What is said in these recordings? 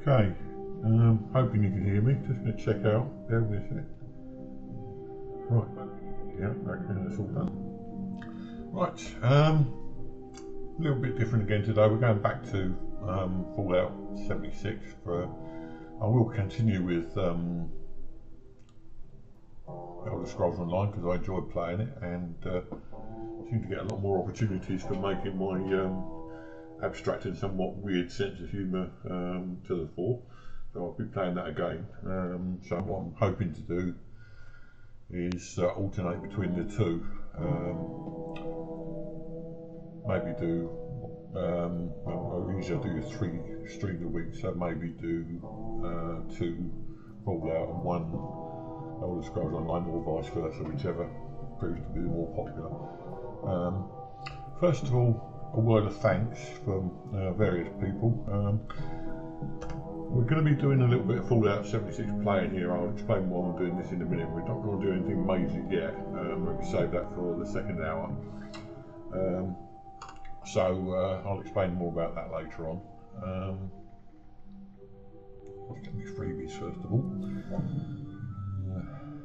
Okay, hoping you can hear me. Just going to check out. Bear with me a sec. Right, yeah, okay, that's all done. Right, a little bit different again today. We're going back to Fallout 76 for. I will continue with Elder Scrolls Online because I enjoy playing it, and seem to get a lot more opportunities for making my abstract and somewhat weird sense of humour to the fore. So I'll be playing that again. So what I'm hoping to do is alternate between the two. Maybe do. I usually do 3 streams a week, so maybe do 2 Fallout and 1 Elder Scrolls Online, or vice versa, whichever proves to be the more popular. First of all, a word of thanks from various people. We're going to be doing a little bit of Fallout 76 playing here. I'll explain why I'm doing this in a minute. We're not going to do anything major yet. Maybe save that for the second hour. So I'll explain more about that later on. Let's get these freebies first of all.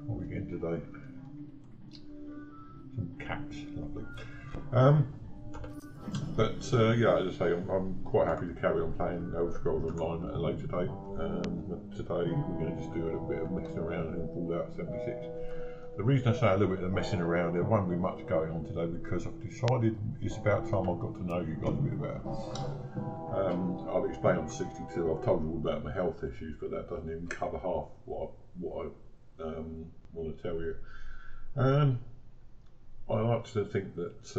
What are we getting today? Some caps, lovely. But yeah, as I say, I'm quite happy to carry on playing Elder Scrolls Online at a later date. But today we're going to just do a little bit of messing around in Fallout 76. The reason I say a little bit of messing around, there won't be much going on today because I've decided it's about time I've got to know you guys a bit better. I've explained on 62, I've told you all about my health issues, but that doesn't even cover half what I want to tell you. I like to think that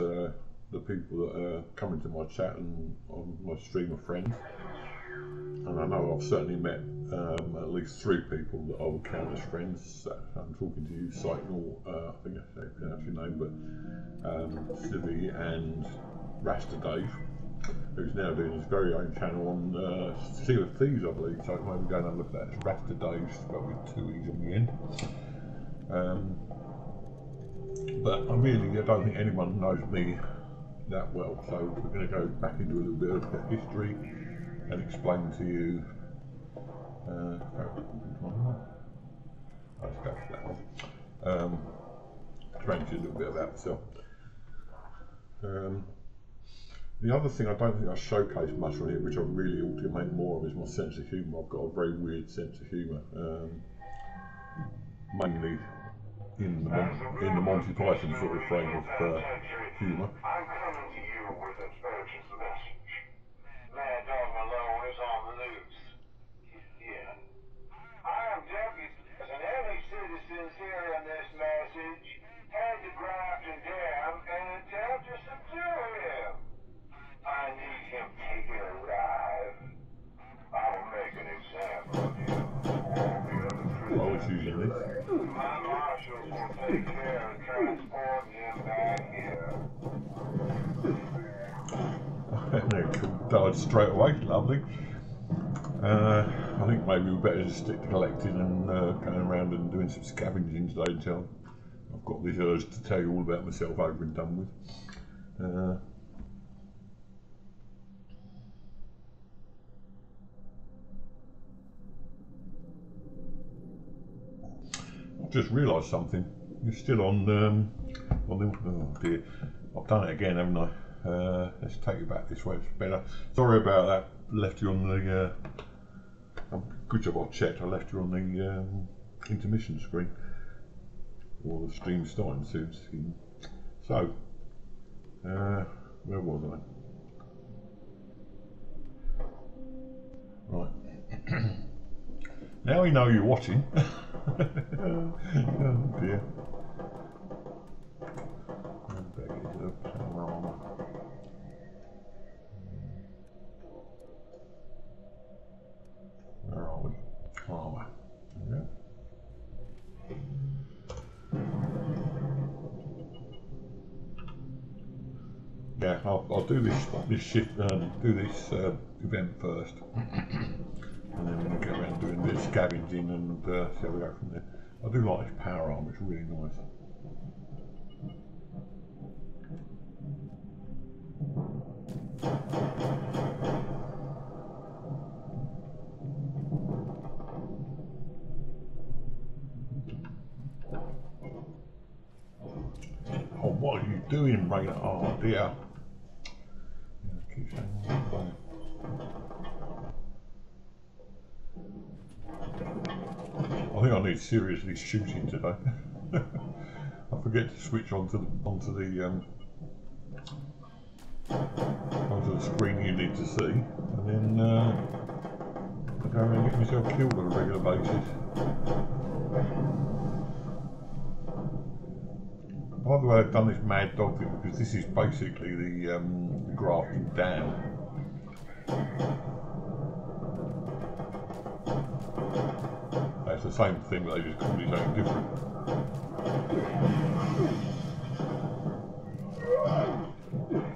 the people that are coming to my chat and on my stream are friends, and I know I've certainly met at least 3 people that I would count as friends. I'm talking to you, Signal, I think that's how you pronounce your name, but Civi and Rasta Dave, who's now doing his very own channel on Sea of Thieves, I believe, so maybe go and have a look at that. It's Rasta Dave, spelled with 2 E's on the end. But I don't think anyone knows me that well, so we're going to go back into a little bit of history and explain to you. Let's go for that one. Explain to you a little bit about myself. The other thing I don't think I showcased much on here, which I really ought to make more of, is my sense of humour. I've got a very weird sense of humour, mainly in the Monty Python sort of frame of humour. I'm coming to you with an urgent message. Mad Dog Malone is on the loose. Yeah. I am deputy, and any citizens hearing this message head to Grafton Dam and attempt to subdue him. I need him taken alive. I will make an example of him. Well, it's usually this. My marshals will take care of transporting him back here. Died straight away, lovely. I think maybe we better just stick to collecting and going around and doing some scavenging today until I've got this urge to tell you all about myself over and done with. I've just realised something. You're still on the. Oh dear, I've done it again, haven't I? Let's take you back this way. It's better. Sorry about that. Left you on the. Good job I checked. I left you on the intermission screen, or the stream starting soon. So, where was I? Right. Now we know you're watching. Oh dear. Where are we? Armour. Yeah, I'll do this shift. Do this event first. And then we'll get around doing a bit of scavenging and see how we go from there. I do like this power arm, it's really nice. doing, Rainer? Oh dear. Yeah, keep saying that. I think I need seriously shooting today. I forget to switch onto the screen you need to see, and then I go around and get myself killed on a regular basis. By the way, I've done this mad dog thing because this is basically the Grafton Dam. It's the same thing, but they just call it something different.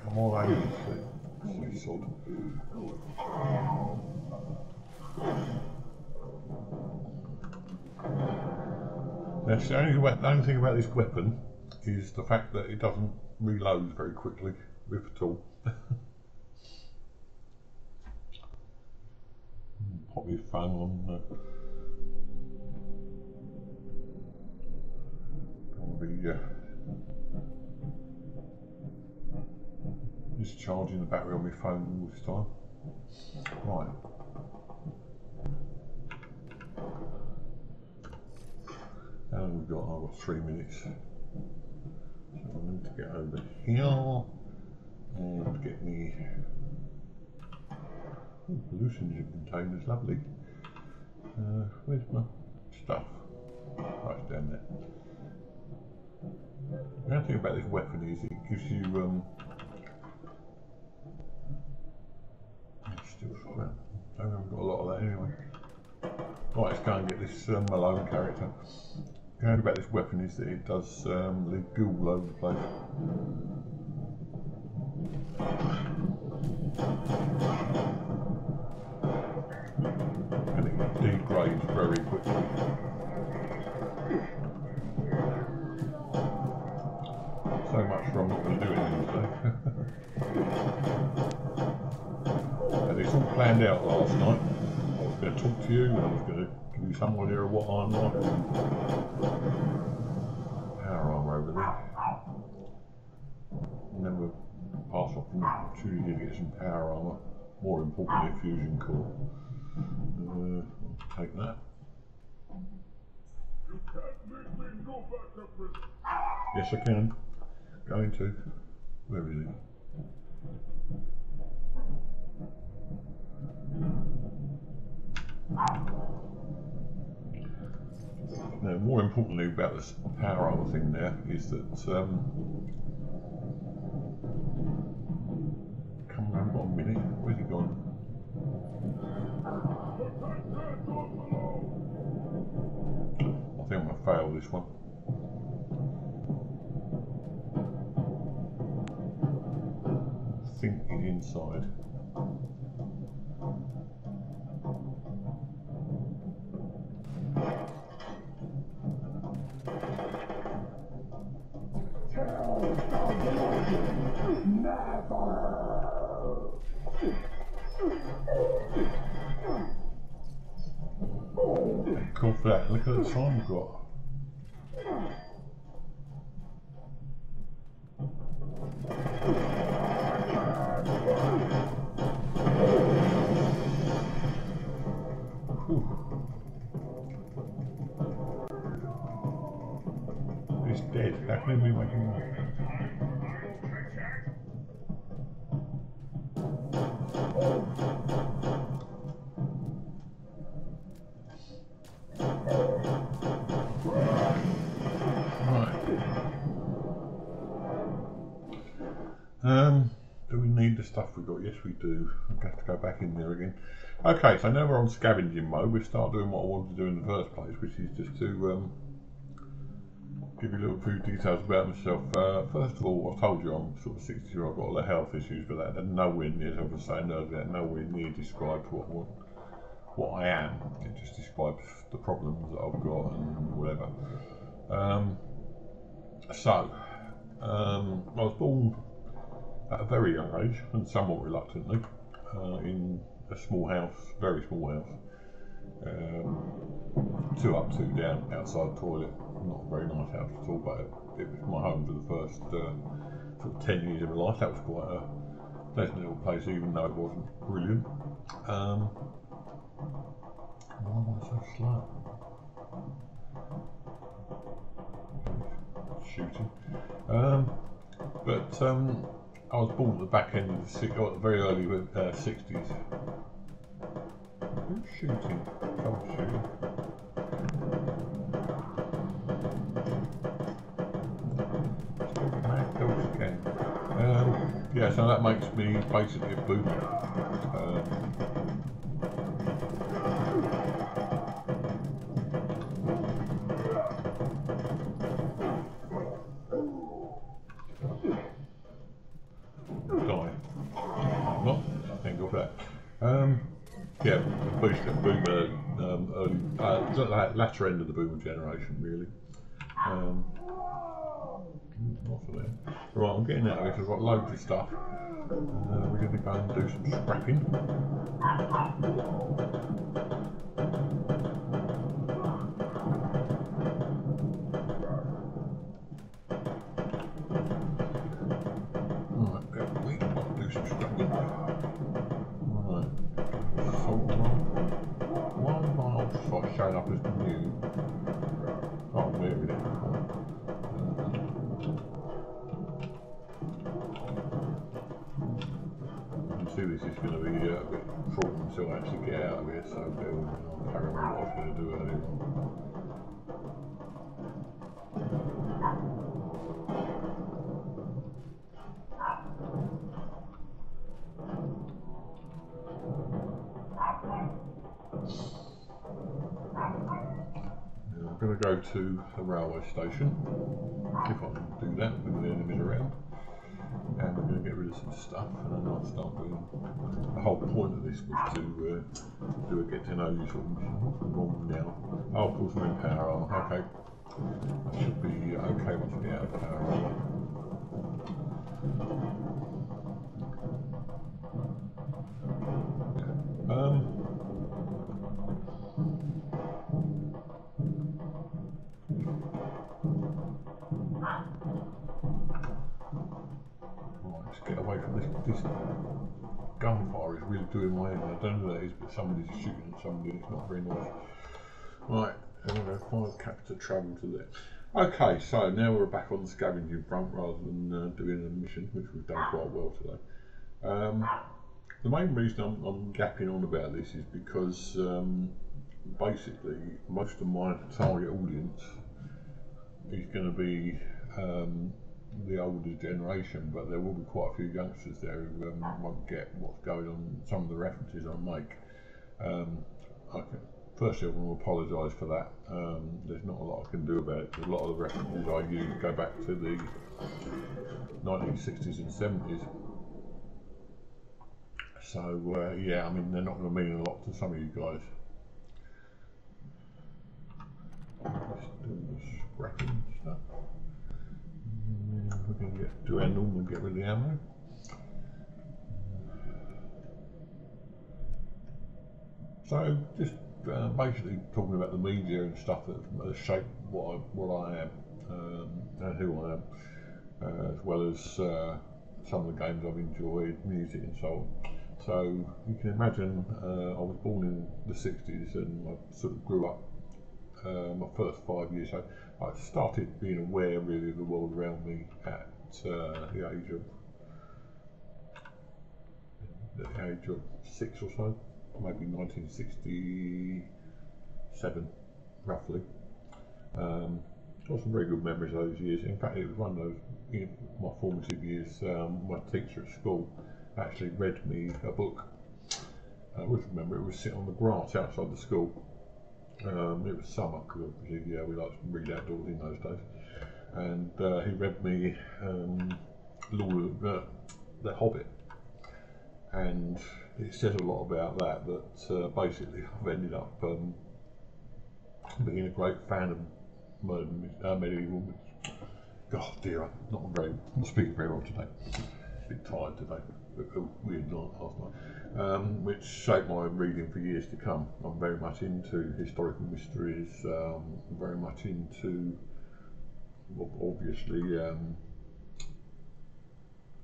Come on, Amy, sod. Now, the only thing about this weapon is the fact that it doesn't reload very quickly, if at all. Probably fun on. Just charging the battery on my phone all this time. Right. How long have we got? I've got 3 minutes. So I need to get over here and get me hallucinogen containers. Lovely. Where's my stuff? Right, it's down there. The other thing about this weapon is it gives you still well, I haven't got a lot of that anyway. Right, let's go and get this Malone character. The thing about this weapon is that it does leave goo all over the place. And it degrades very quickly. So much for I'm not going to do anything today. And it's all planned out last night. I was going to talk to you, and I was going to give you some idea of what I'm like. Power armor over there. And then we'll pass off and choose here to get some power armor. More importantly, a fusion core. Take that. You can't make me go back to prison. Yes, I can. Going to. Where is it? Now, more importantly about this power armor thing there is that come on, one minute. Where's he gone? I think I'm going to fail this one. I think he's inside. Cool for that. Look at the time we've got. He's dead. How can we make him more? Do we need the stuff we got? Yes, we do. I'm going to have to go back in there again. Okay, so now we're on scavenging mode. We've started doing what I wanted to do in the first place, which is just to give you a little few details about myself. First of all, I told you I'm sort of 60 years old, I've got a lot of health issues, but that nowhere near, as I was saying earlier, nowhere near describes what I am. It just describes the problems that I've got and whatever. I was born at a very young age and somewhat reluctantly in a small house, very small house, 2 up, 2 down, outside toilet. Not a very nice house at all, but it was my home for the first sort of 10 years of my life. That was quite a pleasant little place, even though it wasn't brilliant. Why am I so slow? Shooting. But I was born at the back end of the very early 60s. Who's shooting? Troubleshooting. Yeah, so that makes me basically a boomer. Yeah, boomer, early, latter end of the boomer generation, really. Not for them. Right, I'm getting out of this. I've got loads of stuff. We're going to go and do some scrapping. Right, we want to do some scrapping. Right. One mile sort of showing up as new. Oh, where is it? See, this is going to be a bit fraught until I actually get out of here, so I'll carry on what I was going to do earlier on. Now I'm going to go to a railway station, if I can do that with the enemies around. And we're going to get rid of some stuff, and then I'll start doing. The whole point of this was to do a get to know you sort of mission. What's wrong now? Oh, of course, we're in power armor. Okay, that should be okay once we get out of power armor. Let's get away from this. This gunfire is really doing my head. I don't know who that is, but somebody's shooting at somebody and it's not very nice. Right, I'm going to go 5 caps to travel to there. Okay, so now we're back on the scavenging front rather than doing a mission, which we've done quite well today. The main reason I'm gapping on about this is because basically most of my target audience is going to be the older generation, but there will be quite a few youngsters there who won't get what's going on, some of the references I make. Firstly, I want to apologise for that. There's not a lot I can do about it, because a lot of the references I use go back to the 1960s and 70s. So, yeah, I mean, they're not going to mean a lot to some of you guys. Just doing the scrapping stuff. We're going to get to our normal, get rid of the ammo. So, just basically talking about the media and stuff that has shaped what I am and who I am, as well as some of the games I've enjoyed, music and so on. So you can imagine I was born in the 60s and I sort of grew up my first 5 years. So I started being aware really of the world around me at the age of 6 or so, maybe 1967 roughly. Got some very good memories of those years. In fact, it was one of those, my formative years. My teacher at school actually read me a book. I always remember it was sitting on the grass outside the school. It was summer, because obviously, yeah, we liked to read outdoors in those days. And he read me The Hobbit. And it says a lot about that, basically I've ended up being a great fan of medieval. God dear, I'm not speaking very well today. A bit tired today. A weird night last night, which shaped my reading for years to come. I'm very much into historical mysteries, very much into, obviously,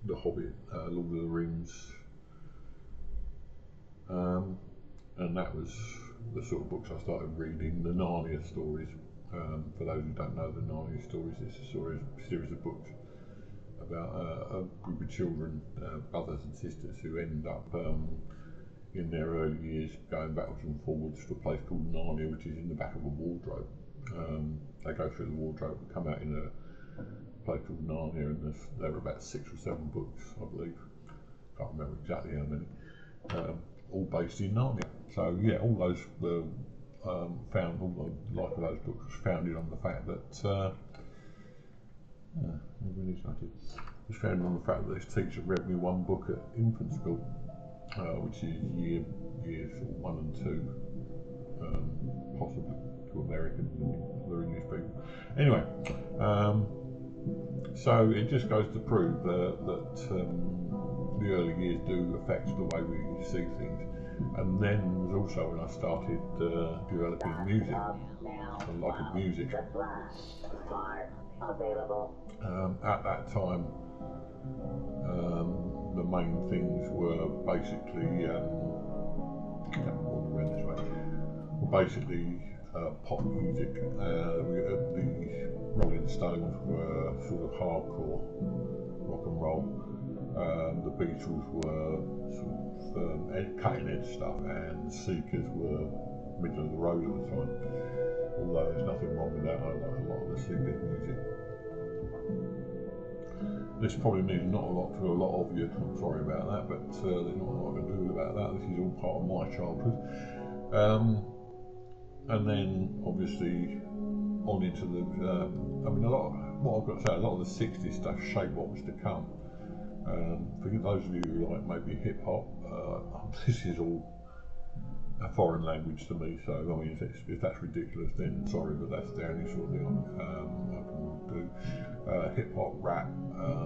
The Hobbit, Lord of the Rings, and that was the sort of books I started reading. The Narnia stories. For those who don't know the Narnia stories, it's a series of books about a group of children, brothers and sisters, who end up in their early years going backwards and forwards to a place called Narnia, which is in the back of a wardrobe. They go through the wardrobe and come out in a place called Narnia, and there were about 6 or 7 books, I believe. Can't remember exactly how many. All based in Narnia. So yeah, all those were all the life of those books was founded on the fact that was founded on the fact that this teacher read me one book at infant school, which is years 1 and 2, possibly to Americans and other English people. Anyway, so it just goes to prove that the early years do affect the way we see things. And then was also when I started developing music, and liking music. At that time, the main things were basically pop music. The Rolling Stones were sort of hardcore rock and roll. The Beatles were sort of cutting edge stuff, and the Seekers were middle of the road at the time. Although there's nothing wrong with that, I like a lot of the Seekers music. This probably means not a lot to a lot of you, I'm sorry about that, but there's not a lot I can do about that. This is all part of my childhood. And then obviously on into the, what I've got to say, a lot of the 60s stuff shaped what was to come. For those of you who like maybe hip hop, this is all a foreign language to me, so I mean if that's ridiculous, then sorry, but that's the only sort of thing I can do. Hip hop, rap,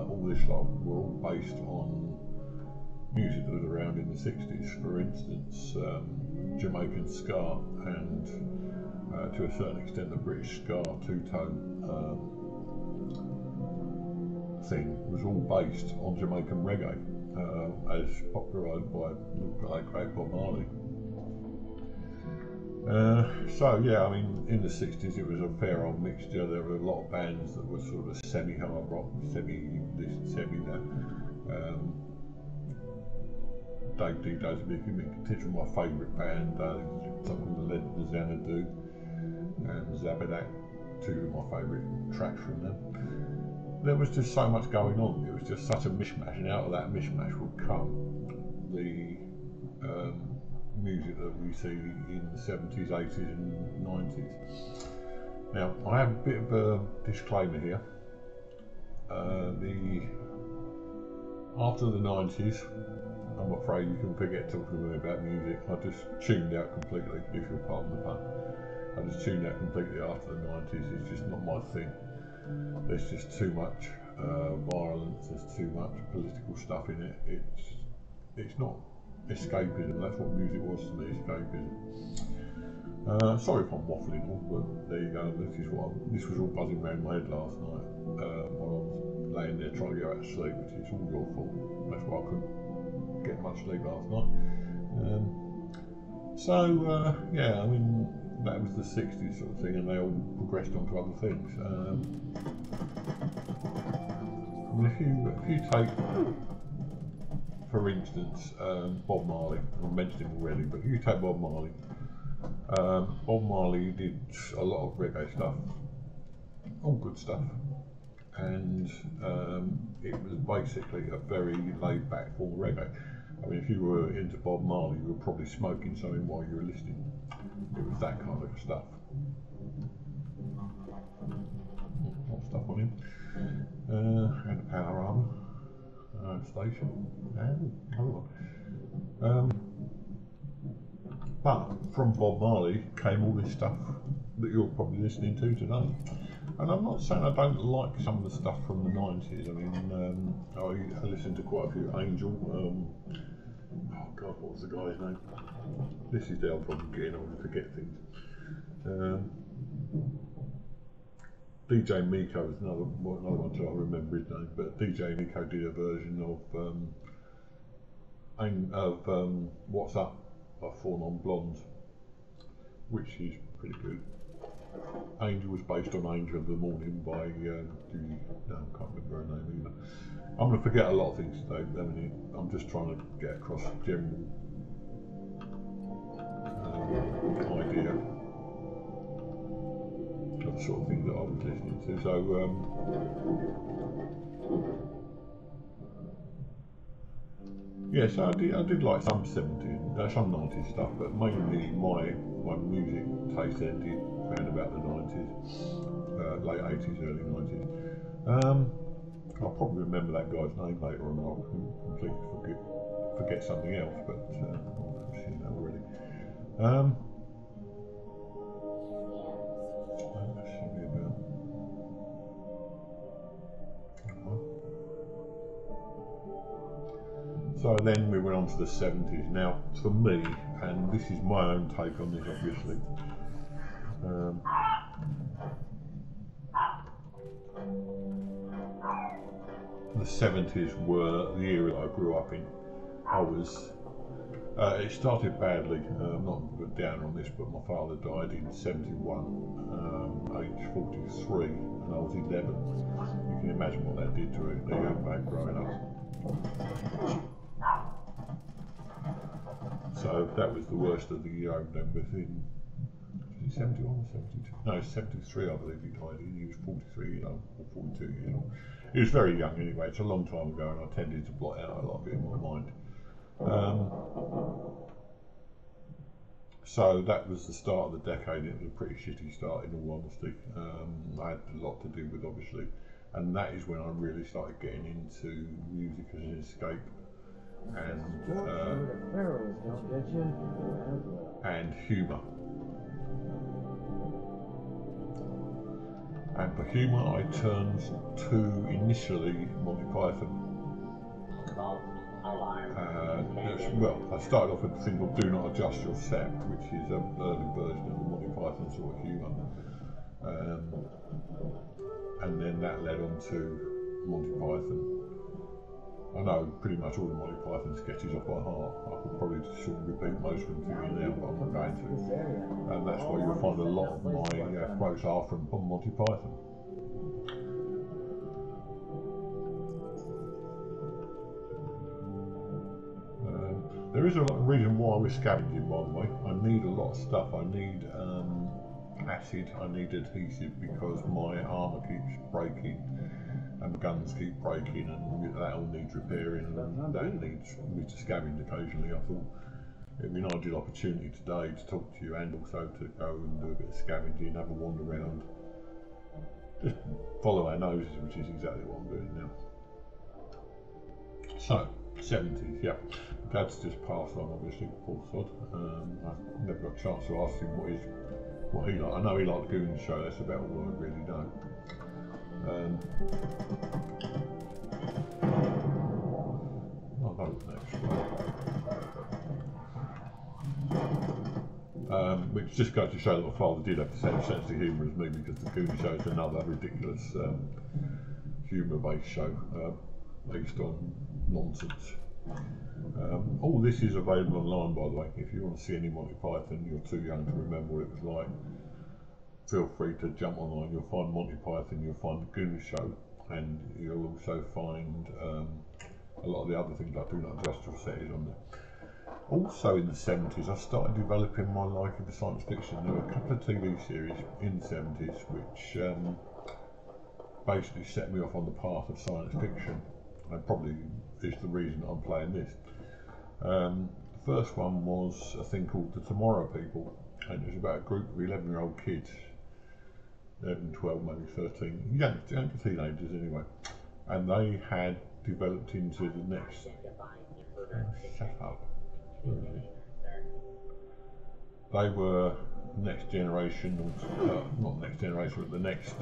all this lot were all based on music that was around in the 60s. For instance, Jamaican ska and to a certain extent the British ska two-tone thing was all based on Jamaican reggae, as popularised by the great Bob Marley. So yeah, I mean, in the 60s it was a fair old mixture. There were a lot of bands that were sort of semi-hard rock, semi-this, semi-that. Dave D does me consider my favourite band, something called the Xanadu and Zabadak, 2 of my favourite tracks from them. There was just so much going on. It was just such a mishmash, and out of that mishmash would come the music that we see in the 70s, 80s and 90s. Now, I have a bit of a disclaimer here. After the 90s, I'm afraid you can forget talking to me about music. I just tuned out completely, if you'll pardon the pun. I just tuned out completely after the 90s. It's just not my thing. There's just too much violence, there's too much political stuff in it. It's not escapism. That's what music was to me, escapism. Sorry if I'm waffling on, but there you go. This was all buzzing around my head last night while I was laying there trying to go out to sleep, which is all your fault. That's why I couldn't get much sleep last night. Yeah, I mean, that was the 60s sort of thing, and they all progressed on to other things. I mean, if you take, for instance, Bob Marley, I mentioned him already, but if you take Bob Marley did a lot of reggae stuff, all good stuff, and it was basically a very laid-back form of reggae. I mean, if you were into Bob Marley, you were probably smoking something while you were listening. It was that kind of stuff. More stuff on him. And a panorama station. And another one. But from Bob Marley came all this stuff that you're probably listening to today. And I'm not saying I don't like some of the stuff from the 90s. I mean, I listened to quite a few Angel. Oh God, what was the guy's name? This is the old problem, getting on and forget things. DJ Miko was another one too. I remember his name, but DJ Miko did a version of What's Up by Four Non Blondes, which is pretty good. Angel was based on Angel of the Morning by Judy. No, I can't remember her name either. I'm going to forget a lot of things today. I mean, I'm just trying to get across a general idea of the sort of things that I was listening to. So, yeah, so I did like some 70s, some 90s stuff, but mainly my music taste ended around about the 90s, late 80s, early 90s. I'll probably remember that guy's name later on. I'll completely forget something else, but I've seen that already. So then we went on to the 70s. Now, for me, and this is my own take on this, obviously. The 70s were the era that I grew up in. It started badly. I'm not down on this, but my father died in 71, age 43, and I was 11. You can imagine what that did to a young man growing up. So that was the worst of the year I remember. In 71 or 72? No, 73 I believe he died. He was 43 years old, or 42 years old. He was very young anyway. It's a long time ago, and I tended to blot out a lot of it in my mind. So that was the start of the decade. It was a pretty shitty start, in all honesty. I had a lot to do with, obviously, and that is when I really started getting into music as an escape and humour. And for humour, I turned to initially Monty Python. Well, I started off with a thing called Do Not Adjust Your Set, which is an early version of the Monty Python sort of humour. And then that led on to Monty Python. I know pretty much all the Monty Python sketches off by heart. I could probably just sort of repeat most of them to you now, but I'm not going to. And that's why you'll find a lot of my quotes are from Monty Python. There is a reason why we're scavenging, by the way. I need a lot of stuff. I need acid, I need adhesive, because my armour keeps breaking and guns keep breaking, and that all needs repairing, and that needs me to scavenge occasionally. I thought it'd be an ideal opportunity today to talk to you, and also to go and do a bit of scavenging, have a wander around, just follow our noses, which is exactly what I'm doing now. So, 70s, yeah. Dad's just passed on, obviously, poor sod. I've never got a chance to ask him what he liked. I know he liked the Goon Show, that's about all I really know. I'll go with the next one. Which just goes to show that my father did have the same sense of humour as me, because the Goon Show is another ridiculous humour-based show based on nonsense. All this is available online, by the way. If you want to see any Monty Python, you're too young to remember what it was like, feel free to jump online. You'll find Monty Python, you'll find the Goon Show, and you'll also find a lot of the other things like Do Not Adjust Your Set is on there. Also in the 70s, I started developing my liking for science fiction. There were a couple of TV series in the 70s which basically set me off on the path of science fiction, and probably is the reason I'm playing this. The first one was a thing called The Tomorrow People, and it was about a group of 11-year-old kids, 11, 12, maybe 13, young teenagers anyway, and they had developed into the next. Shut up. They were next generation, not next generation, but the next.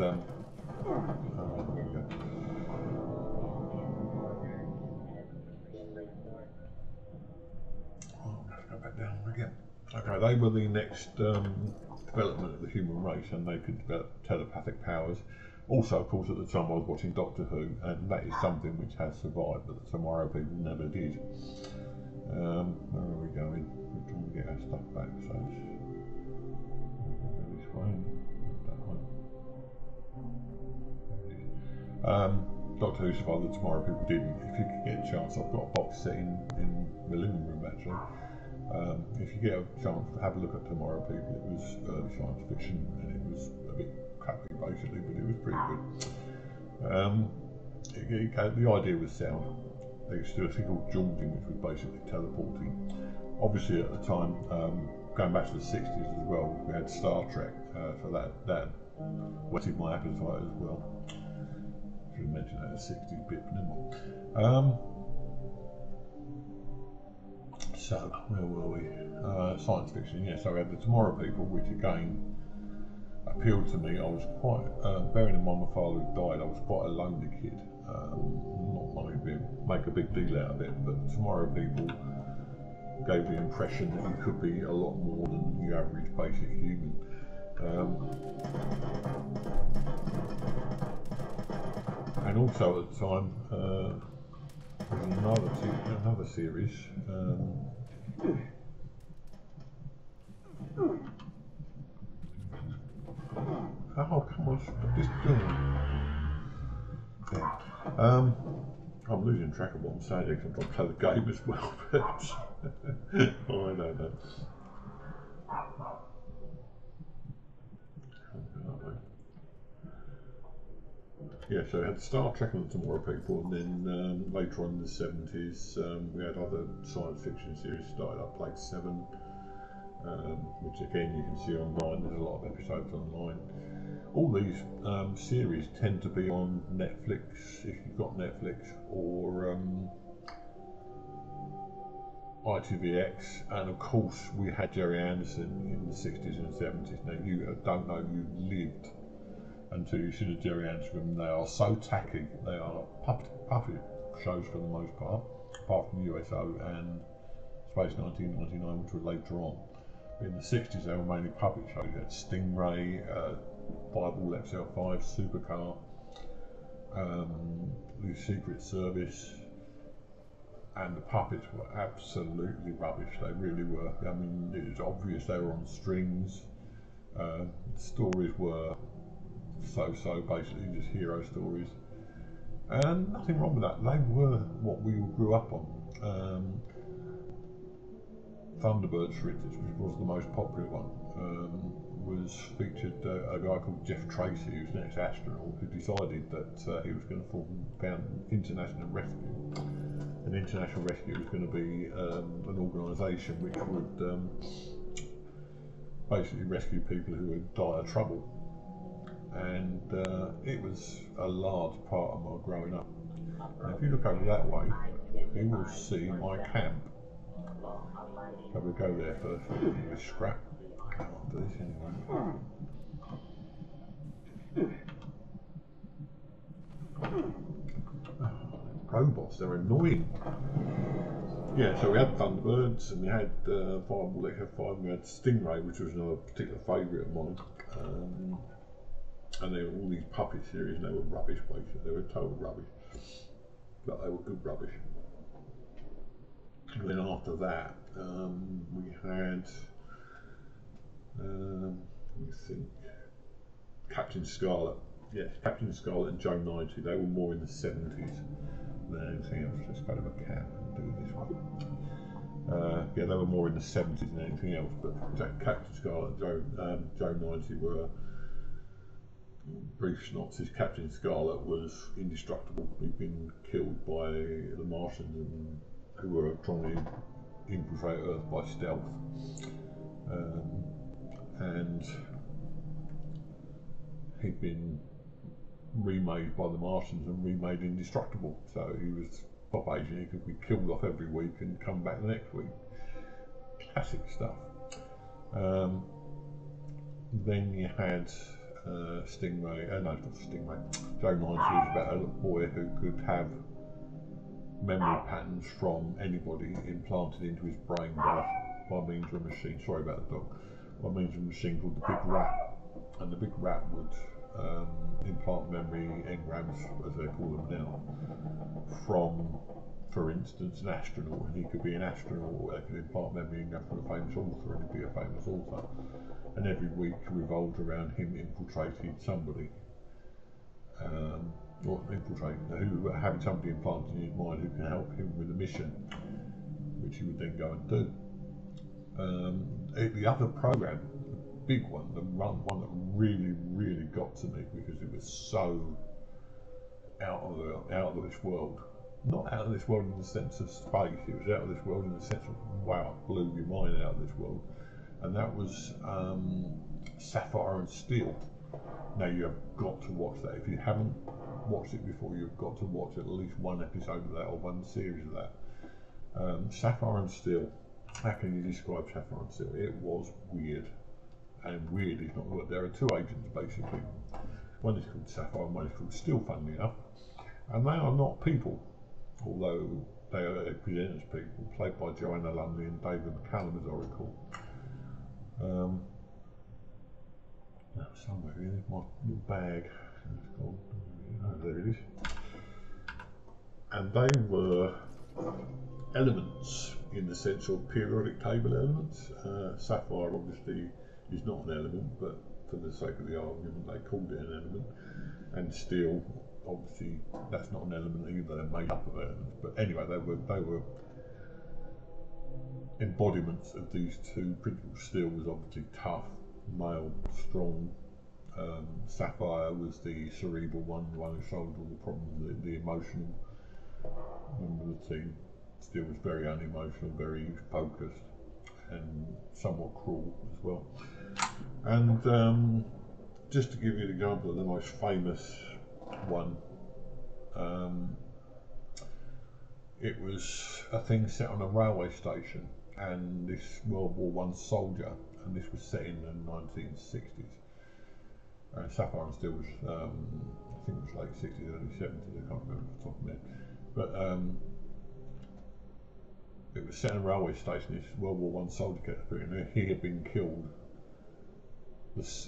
Okay, they were the next development of the human race, and they could develop telepathic powers. Also, of course, at the time I was watching Doctor Who, and that is something which has survived, but the Tomorrow People never did. Where are we going? We're trying to get our stuff back, so it's this way, that way. Doctor Who survived, the Tomorrow People didn't. If you could get a chance, I've got a box set in my living room actually. If you get a chance to have a look at Tomorrow People, it was early science fiction and it was a bit crappy basically, but it was pretty good. The idea was sound. They used to do a thing called jauntine, which was basically teleporting. Obviously at the time, going back to the 60s as well, we had Star Trek, so that whetted my appetite as well. Should have mentioned that, the 60s bit, but never mind. So, where were we? Science fiction, yeah, so we had the Tomorrow People, which again appealed to me. I was quite, bearing in mind my father had died, I was quite a lonely kid. Not wanting to make a big deal out of it, but Tomorrow People gave the impression that you could be a lot more than your average basic human. And also at the time, there was another series. Oh, come on, stop this doing. Yeah. I'm losing track of what I'm saying because I'm trying to play the game as well, but I don't know. Yeah, so we had Star Trek and the Tomorrow People, and then later on in the 70s we had other science fiction series started up, like Seven, which again you can see online. There's a lot of episodes online. All these series tend to be on Netflix, if you've got Netflix, or ITVX, and of course we had Jerry Anderson in the 60s and 70s. Now you don't know you lived until you see the Jerry Anderson. They are so tacky. They are puppet shows for the most part, apart from USO and Space 1999, which were later on. In the 60s they were mainly puppet shows. You had Stingray, Fireball XL5, Supercar, the Secret Service, and the puppets were absolutely rubbish. They really were. I mean, it was obvious they were on strings. The stories were so, basically just hero stories, and nothing wrong with that. They were what we all grew up on. Thunderbirds, for instance, which was the most popular one, was featured a guy called Jeff Tracy, who's an ex-astronaut, who decided that he was going to found International Rescue. And International Rescue was going to be an organisation which would basically rescue people who were in dire trouble. And it was a large part of my growing up. And if you look over that way, you will see my camp. So we'll go there first with scrap. I'll do this anyway. Robots, they're annoying. Yeah, so we had Thunderbirds and we had Fireball XL5, we had Stingray, which was another particular favourite of mine. And they were all these puppet series, and they were rubbish, basically. They were total rubbish, but they were good rubbish. And then after that, we had, let me think, Captain Scarlet. Yes, Captain Scarlet and Joe 90. They were more in the 70s than anything else. Let's go to the cam and do this one. Yeah, they were more in the 70s than anything else, but Captain Scarlet and Joe 90 were. Brief synopsis: Captain Scarlet was indestructible. He'd been killed by the Martians, who were trying to infiltrate Earth by stealth, and he'd been remade by the Martians and remade indestructible. So he was top agent. He could be killed off every week and come back the next week. Classic stuff. Then you had Stingray, no, not Stingray. Joe 90 was about a little boy who could have memory patterns from anybody implanted into his brain by means of a machine. Sorry about the dog. By means of a machine called the Big Rat, and the Big Rat would implant memory engrams, as they call them now, from, for instance, an astronaut, and he could be an astronaut, or they could implant memory engram from a famous author, and he'd be a famous author. And every week revolved around him infiltrating somebody, or infiltrating, having somebody implanted in his mind who can help him with a mission, which he would then go and do. The other program, the big one, the one that really got to me because it was so out of this world. Not out of this world in the sense of space, it was out of this world in the sense of, wow, it blew your mind out of this world. And that was Sapphire and Steel. Now you've got to watch that. If you haven't watched it before, you've got to watch at least one episode of that, or one series of that. Sapphire and Steel. How can you describe Sapphire and Steel? It was weird. And weird is not the word. There are two agents basically. One is called Sapphire and one is called Steel, funnily enough. And they are not people, although they are presented as people, played by Joanna Lumley and David McCallum, as I recall. Somewhere in my little bag. Oh, there it is. And they were elements in the sense of periodic table elements. Sapphire obviously is not an element, but for the sake of the argument, they called it an element. And Steel, obviously, that's not an element either. They're made up of elements. But anyway, they were embodiments of these two principles. Steel was obviously tough, male, strong. Sapphire was the cerebral one, the one who solved all the problems, the emotional member of the team. Steel was very unemotional, very focused, and somewhat cruel as well. And just to give you an example of the most famous one, it was a thing set on a railway station, and this World War I soldier, and this was set in the 1960s. Sapphire and Steel was, I think it was late 60s, early 70s, I can't remember off the top of my head. But it was set in a railway station. This World War I soldier kept appearing there. He had been killed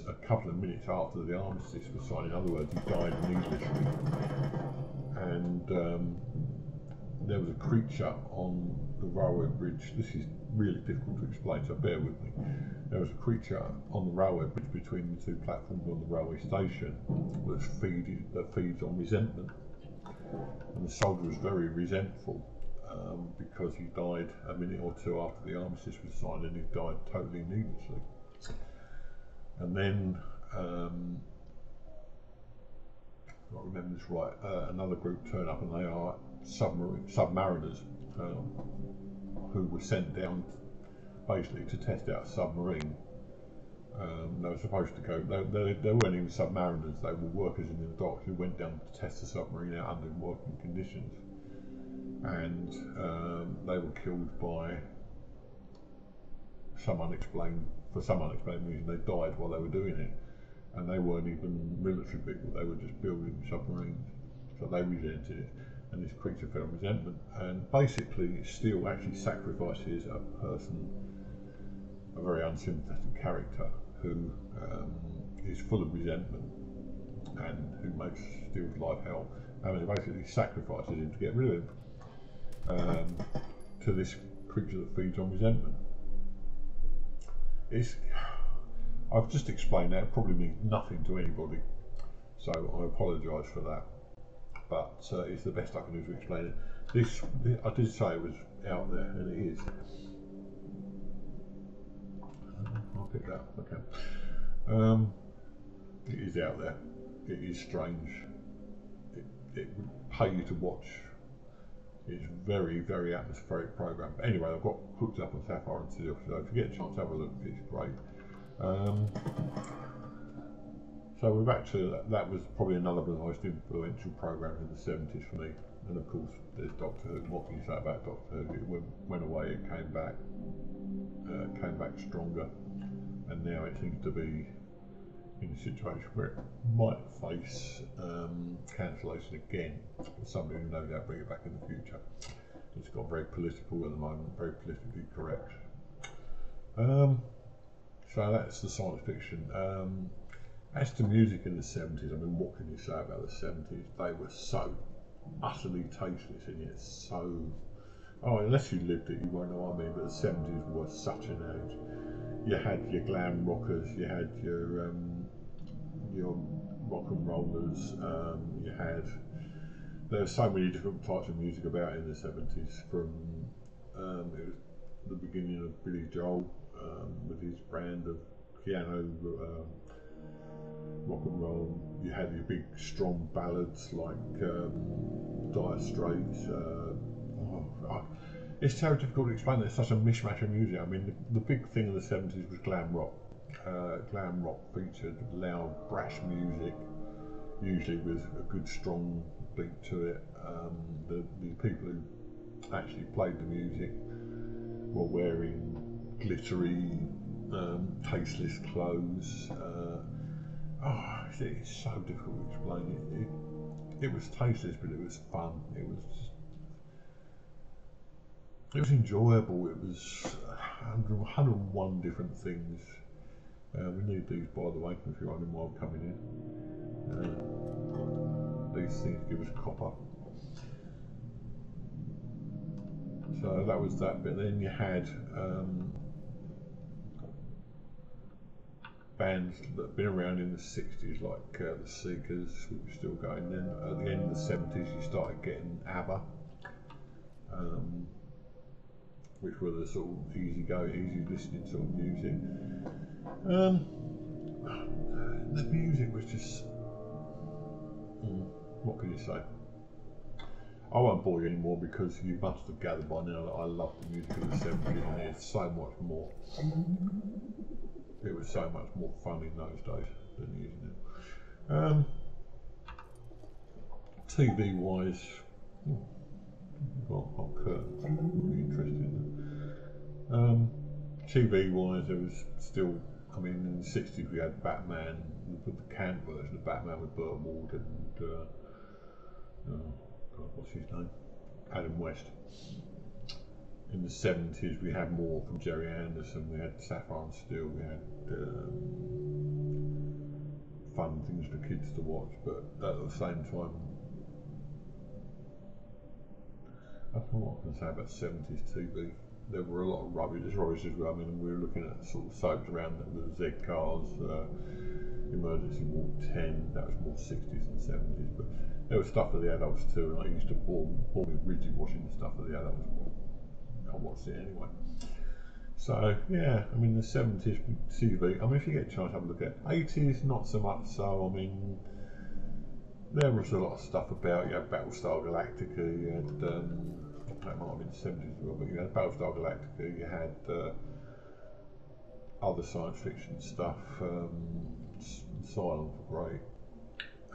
a couple of minutes after the armistice was signed. In other words, he died needlessly. And there was a creature on the railway bridge. This is really difficult to explain, so bear with me. There was a creature on the railway bridge between the two platforms on the railway station that feeds on resentment. And the soldier was very resentful because he died a minute or two after the armistice was signed, and he died totally needlessly. And then, if I remember this right, another group turn up, and they are submariners who were sent down basically to test out a submarine. They were supposed to go, they weren't even submariners, they were workers in the docks who went down to test the submarine out under working conditions. And they were killed by some unexplained reason. They died while they were doing it. And they weren't even military people, they were just building submarines. So they resented it. And this creature felt resentment, and basically Steel actually sacrifices a person, a very unsympathetic character who is full of resentment and who makes Steel's life hell. And he basically sacrifices him to get rid of him to this creature that feeds on resentment. I've just explained that. It probably means nothing to anybody, so I apologise for that. But it's the best I can do to explain it. I did say it was out there, and it is. I'll pick that up if I can. It is out there. It is strange. It would pay you to watch. It's a very, very atmospheric program. But anyway, I've got hooked up on Sapphire and Steel, so if you get a chance to have a look, it's great. So we're back to that was probably another of the most influential programs in the 70s for me. And of course, there's Doctor Who. What can you say about Doctor Who? It went away, it came back stronger, and now it seems to be in a situation where it might face cancellation again. Somebody who knows how to bring it back in the future. It's got very political at the moment, very politically correct. So that's the science fiction. As to music in the 70s, I mean, what can you say about the 70s? They were so utterly tasteless and yet so... Oh, unless you lived it, you won't know what I mean, but the 70s were such an age. You had your glam rockers, you had your rock and rollers, you had... There were so many different types of music about in the 70s, from it was the beginning of Billy Joel with his brand of piano rock and roll. You had your big strong ballads like Dire Straits. It's so difficult to explain. There's such a mishmash of music. I mean, the big thing in the 70s was glam rock. Glam rock featured loud, brash music, usually with a good strong beat to it. The people who actually played the music were wearing glittery, tasteless clothes. It's so difficult to explain. It was tasteless, but it was fun. It was enjoyable. It was 101 different things. We need these, by the way, if you're wondering why I'm coming in. These things give us copper. So that was that bit. Then you had bands that have been around in the 60s, like the Seekers, which were still going. Then at the end of the 70s, you started getting ABBA, which were the sort of easy listening sort of music. The music was just, what can you say? I won't bore you anymore because you must have gathered by now that I love the music of the 70s, and it's so much more. It was so much more fun in those days than it is now. TV wise, hot curtains, really interesting. TV wise, there was still, I mean, in the 60s we had Batman, the camp version of Batman with Burt Ward and what's his name? Adam West. In the 70s we had more from Jerry Anderson, we had Sapphire and Steel, we had fun things for kids to watch, but at the same time, I don't know what I can say about 70s TV. There were a lot of rubbish as well. I mean, we were looking at sort of soaps around the Z Cars, Emergency Walk 10, that was more 60s and 70s, but there was stuff for the adults too, and I used to bore me rigid watching the stuff for the adults. I watched it anyway. So yeah, I mean the 70s TV, I mean if you get a chance to have a look at it. 80s not so much so. I mean there was a lot of stuff about, you had Battlestar Galactica, you had that might have been the 70s as well, but you had Battlestar Galactica, you had other science fiction stuff, Silent for Grey,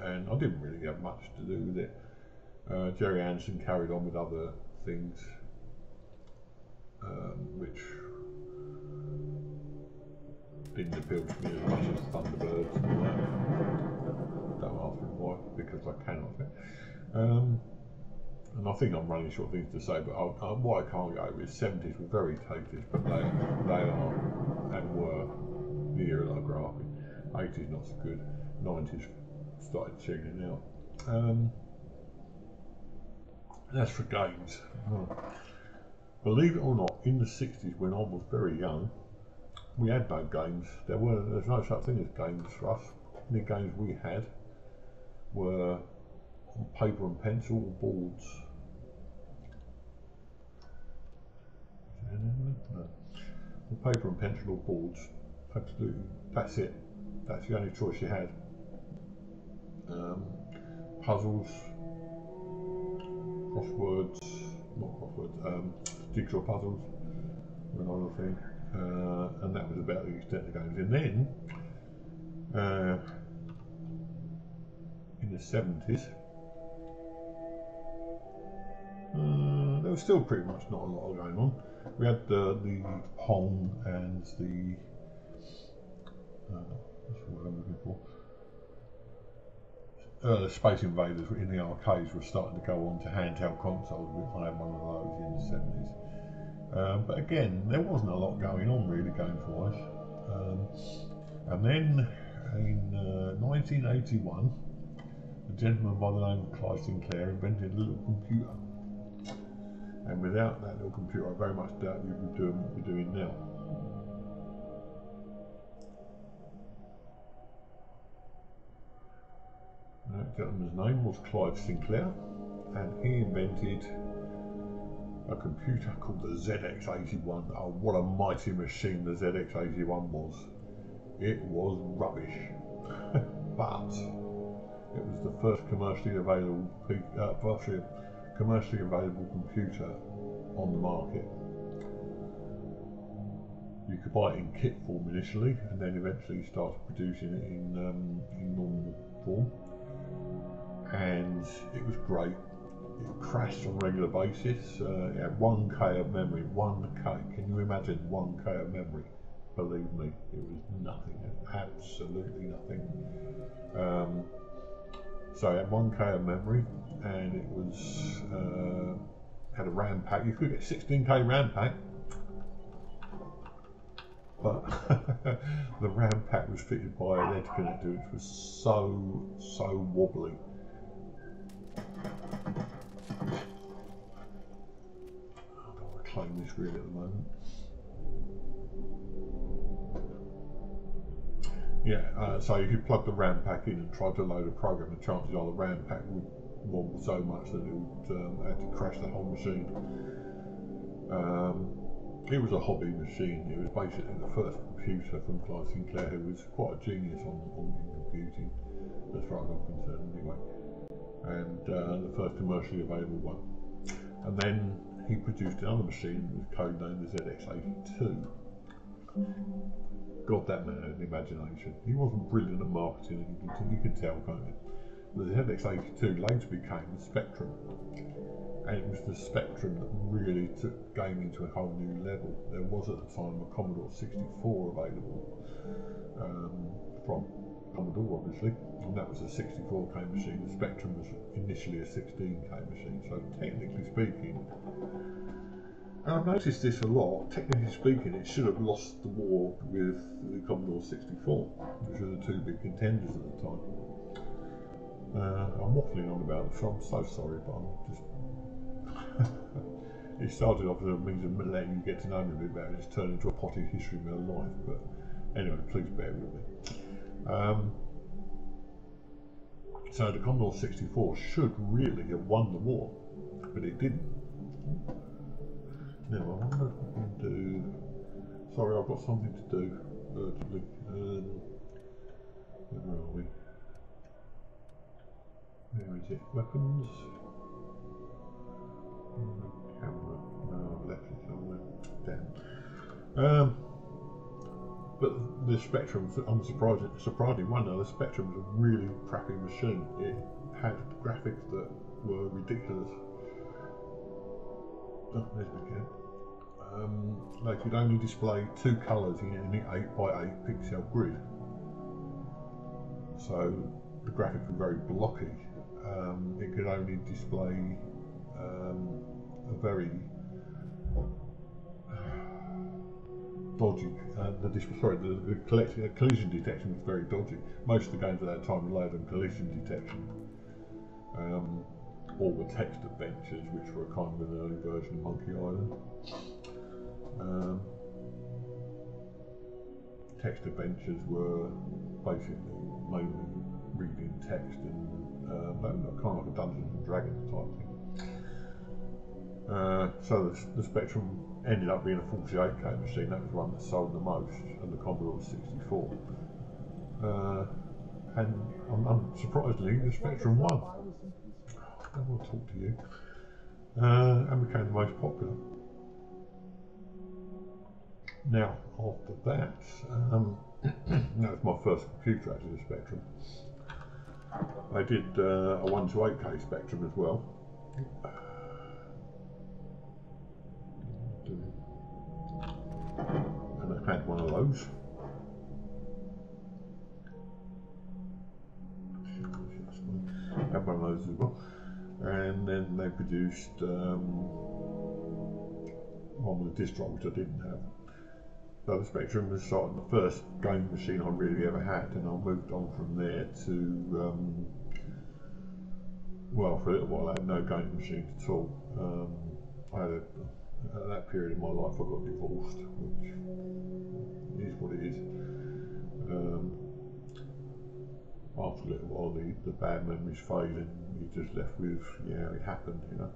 and I didn't really have much to do with it. Jerry Anderson carried on with other things, which didn't appeal to me as much as Thunderbirds and all that. Don't ask me why, because I cannot. And I think I'm running short of things to say, but what I can't go with, 70s were very tasteless, but they are and were the era that I grew up in. 80s not so good, 90s started tuning out. As for games, believe it or not, in the 60s when I was very young, we had no games. There's no such thing as games for us. The games we had were on paper and pencil or boards. On paper and pencil or boards, absolutely. That's it. That's the only choice you had. Puzzles, jigsaw puzzles were another thing, and that was about the extent of the games. And then in the 70s, there was still pretty much not a lot going on. We had the Pong and the what's the word I'm looking for? Space Invaders in the arcades were starting to go on to handheld consoles. I had one of those in the 70s. But again, there wasn't a lot going on really games wise. And then in 1981, a gentleman by the name of Clive Sinclair invented a little computer. And without that little computer, I very much doubt you'd be doing what you're doing now. That gentleman's name was Clive Sinclair, and he invented a computer called the ZX81. Oh, what a mighty machine the ZX81 was. It was rubbish, but it was the first commercially available computer on the market. You could buy it in kit form initially, and then eventually started producing it in normal form, and it was great. It crashed on a regular basis. It had 1K of memory. 1K. Can you imagine 1K of memory? Believe me, it was nothing. Absolutely nothing. So it had 1K of memory, and it was had a RAM pack. You could get 16K RAM pack, but the RAM pack was fitted by a LED connector, which was so wobbly. I don't want to claim this reel at the moment. Yeah, so if you plug the RAM pack in and try to load a program, the chances are the RAM pack would wobble so much that it would actually crash the whole machine. It was a hobby machine. It was basically the first computer from Clive Sinclair, who was quite a genius on computing, as far as I'm concerned anyway, and the first commercially available one. And then he produced another machine with code named the ZX82. God, that man had an imagination. He wasn't brilliant at marketing, you can tell, can't you? The ZX82 later became the Spectrum, and it was the Spectrum that really took gaming to a whole new level. There was at the time a Commodore 64 available from Commodore, obviously, and that was a 64K machine. The Spectrum was initially a 16K machine, so technically speaking, and I've noticed this a lot, technically speaking, it should have lost the war with the Commodore 64, which were the two big contenders at the time. I'm waffling on about it, so I'm so sorry, but I'm just... It started off as a means of letting you get to know me a bit better, and it's turned into a potted history of my life, but anyway, please bear with me. So the Commodore 64 should really have won the war, but it didn't. Now, I wonder if I can do... Sorry, I've got something to do urgently. Where are we? Where is it? Weapons? Camera. No, I've left it somewhere. Damn. But the Spectrum was surprising one. Now, the Spectrum was a really crappy machine. It had graphics that were ridiculous. Oh, there's my cam. They could only display 2 colours in an 8x8 pixel grid. So the graphics were very blocky. It could only display a very dodgy. The collision detection was very dodgy. Most of the games at that time relied on collision detection. Or were text adventures, which were kind of an early version of Monkey Island. Text adventures were basically mainly reading text and kind of like a Dungeons and Dragons type thing. So the Spectrum ended up being a 48K machine. That was one that sold the most, and the Commodore 64. And unsurprisingly, the Spectrum won. I will talk to you, and became the most popular. Now, after that, that was my first computer, actually, the Spectrum. I did a 1 to 8K Spectrum as well. And I had one of those. I had one of those as well. And then they produced one with a disk drive, which I didn't have. So the Spectrum was sort of the first game machine I really ever had, and I moved on from there to, well, for a little while I had no game machines at all. At that period in my life I got divorced, which is what it is. After a little while the bad memories fade and you're just left with, yeah, it happened, you know.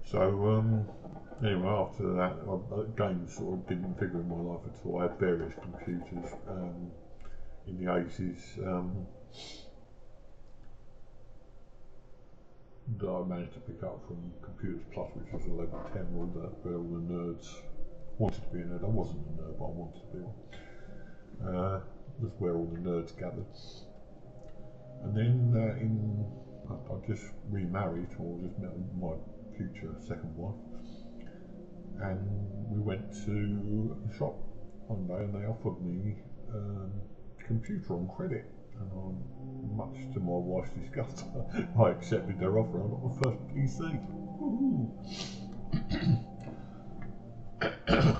So anyway, after that, games sort of didn't figure in my life at all. I had various computers in the 80s that I managed to pick up from Computers Plus, which was a local town where all the nerds wanted to be a nerd. I wasn't a nerd, but I wanted to be one. That's where all the nerds gathered. And then I just remarried, or just met my future second wife, and we went to a shop one day and they offered me a computer on credit, and much to my wife's disgust I accepted their offer and I got my first PC.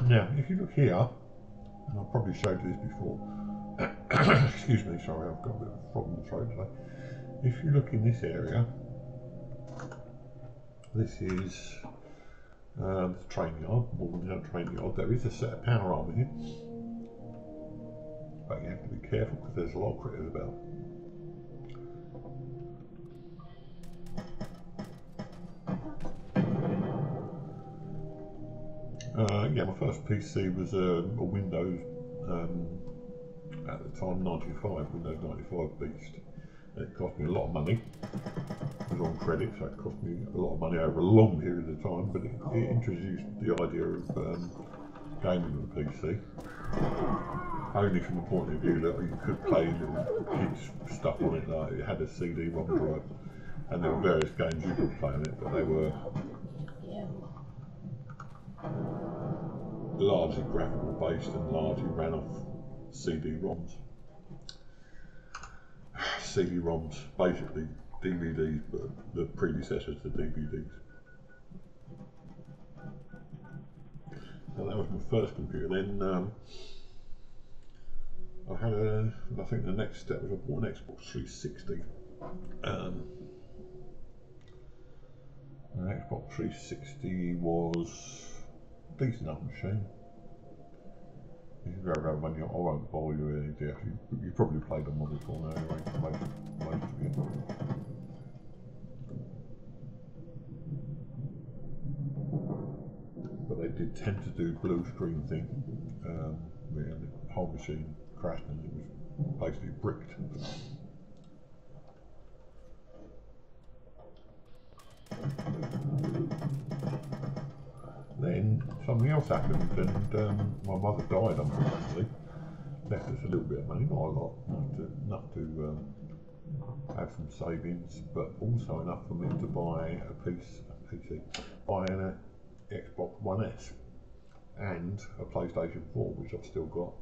Now if you look here, and I've probably showed you this before, excuse me, sorry, I've got a bit of a problem with the throat today. If you look in this area, this is the train yard, Morgan train yard. There is a set of power arm here, but you have to be careful because there's a lot of critters about. Yeah, my first PC was a Windows, at the time, 95, Windows 95 beast. It cost me a lot of money. It was on credit, so it cost me a lot of money over a long period of time, but it introduced the idea of gaming on a PC. Only from the point of view that you could play little kids stuff on it, like it had a CD-ROM drive, and there were various games you could play on it, but they were largely graphical based and largely ran off CD-ROMs. CD-ROMs, basically DVDs, but the predecessors to DVDs. So that was my first computer. Then I had I think the next step was I bought an Xbox 360. An Xbox 360 was a decent enough machine. You can go around when I won't bore you with any depth. You probably played on one before now anyway, most of you. But they did tend to do blue screen thing, where the whole machine crashed and it was basically bricked. Then something else happened, and my mother died, unfortunately. Left us a little bit of money, not a lot, enough to have some savings, but also enough for me to buy a PC, buy an Xbox One S and a PlayStation 4, which I've still got.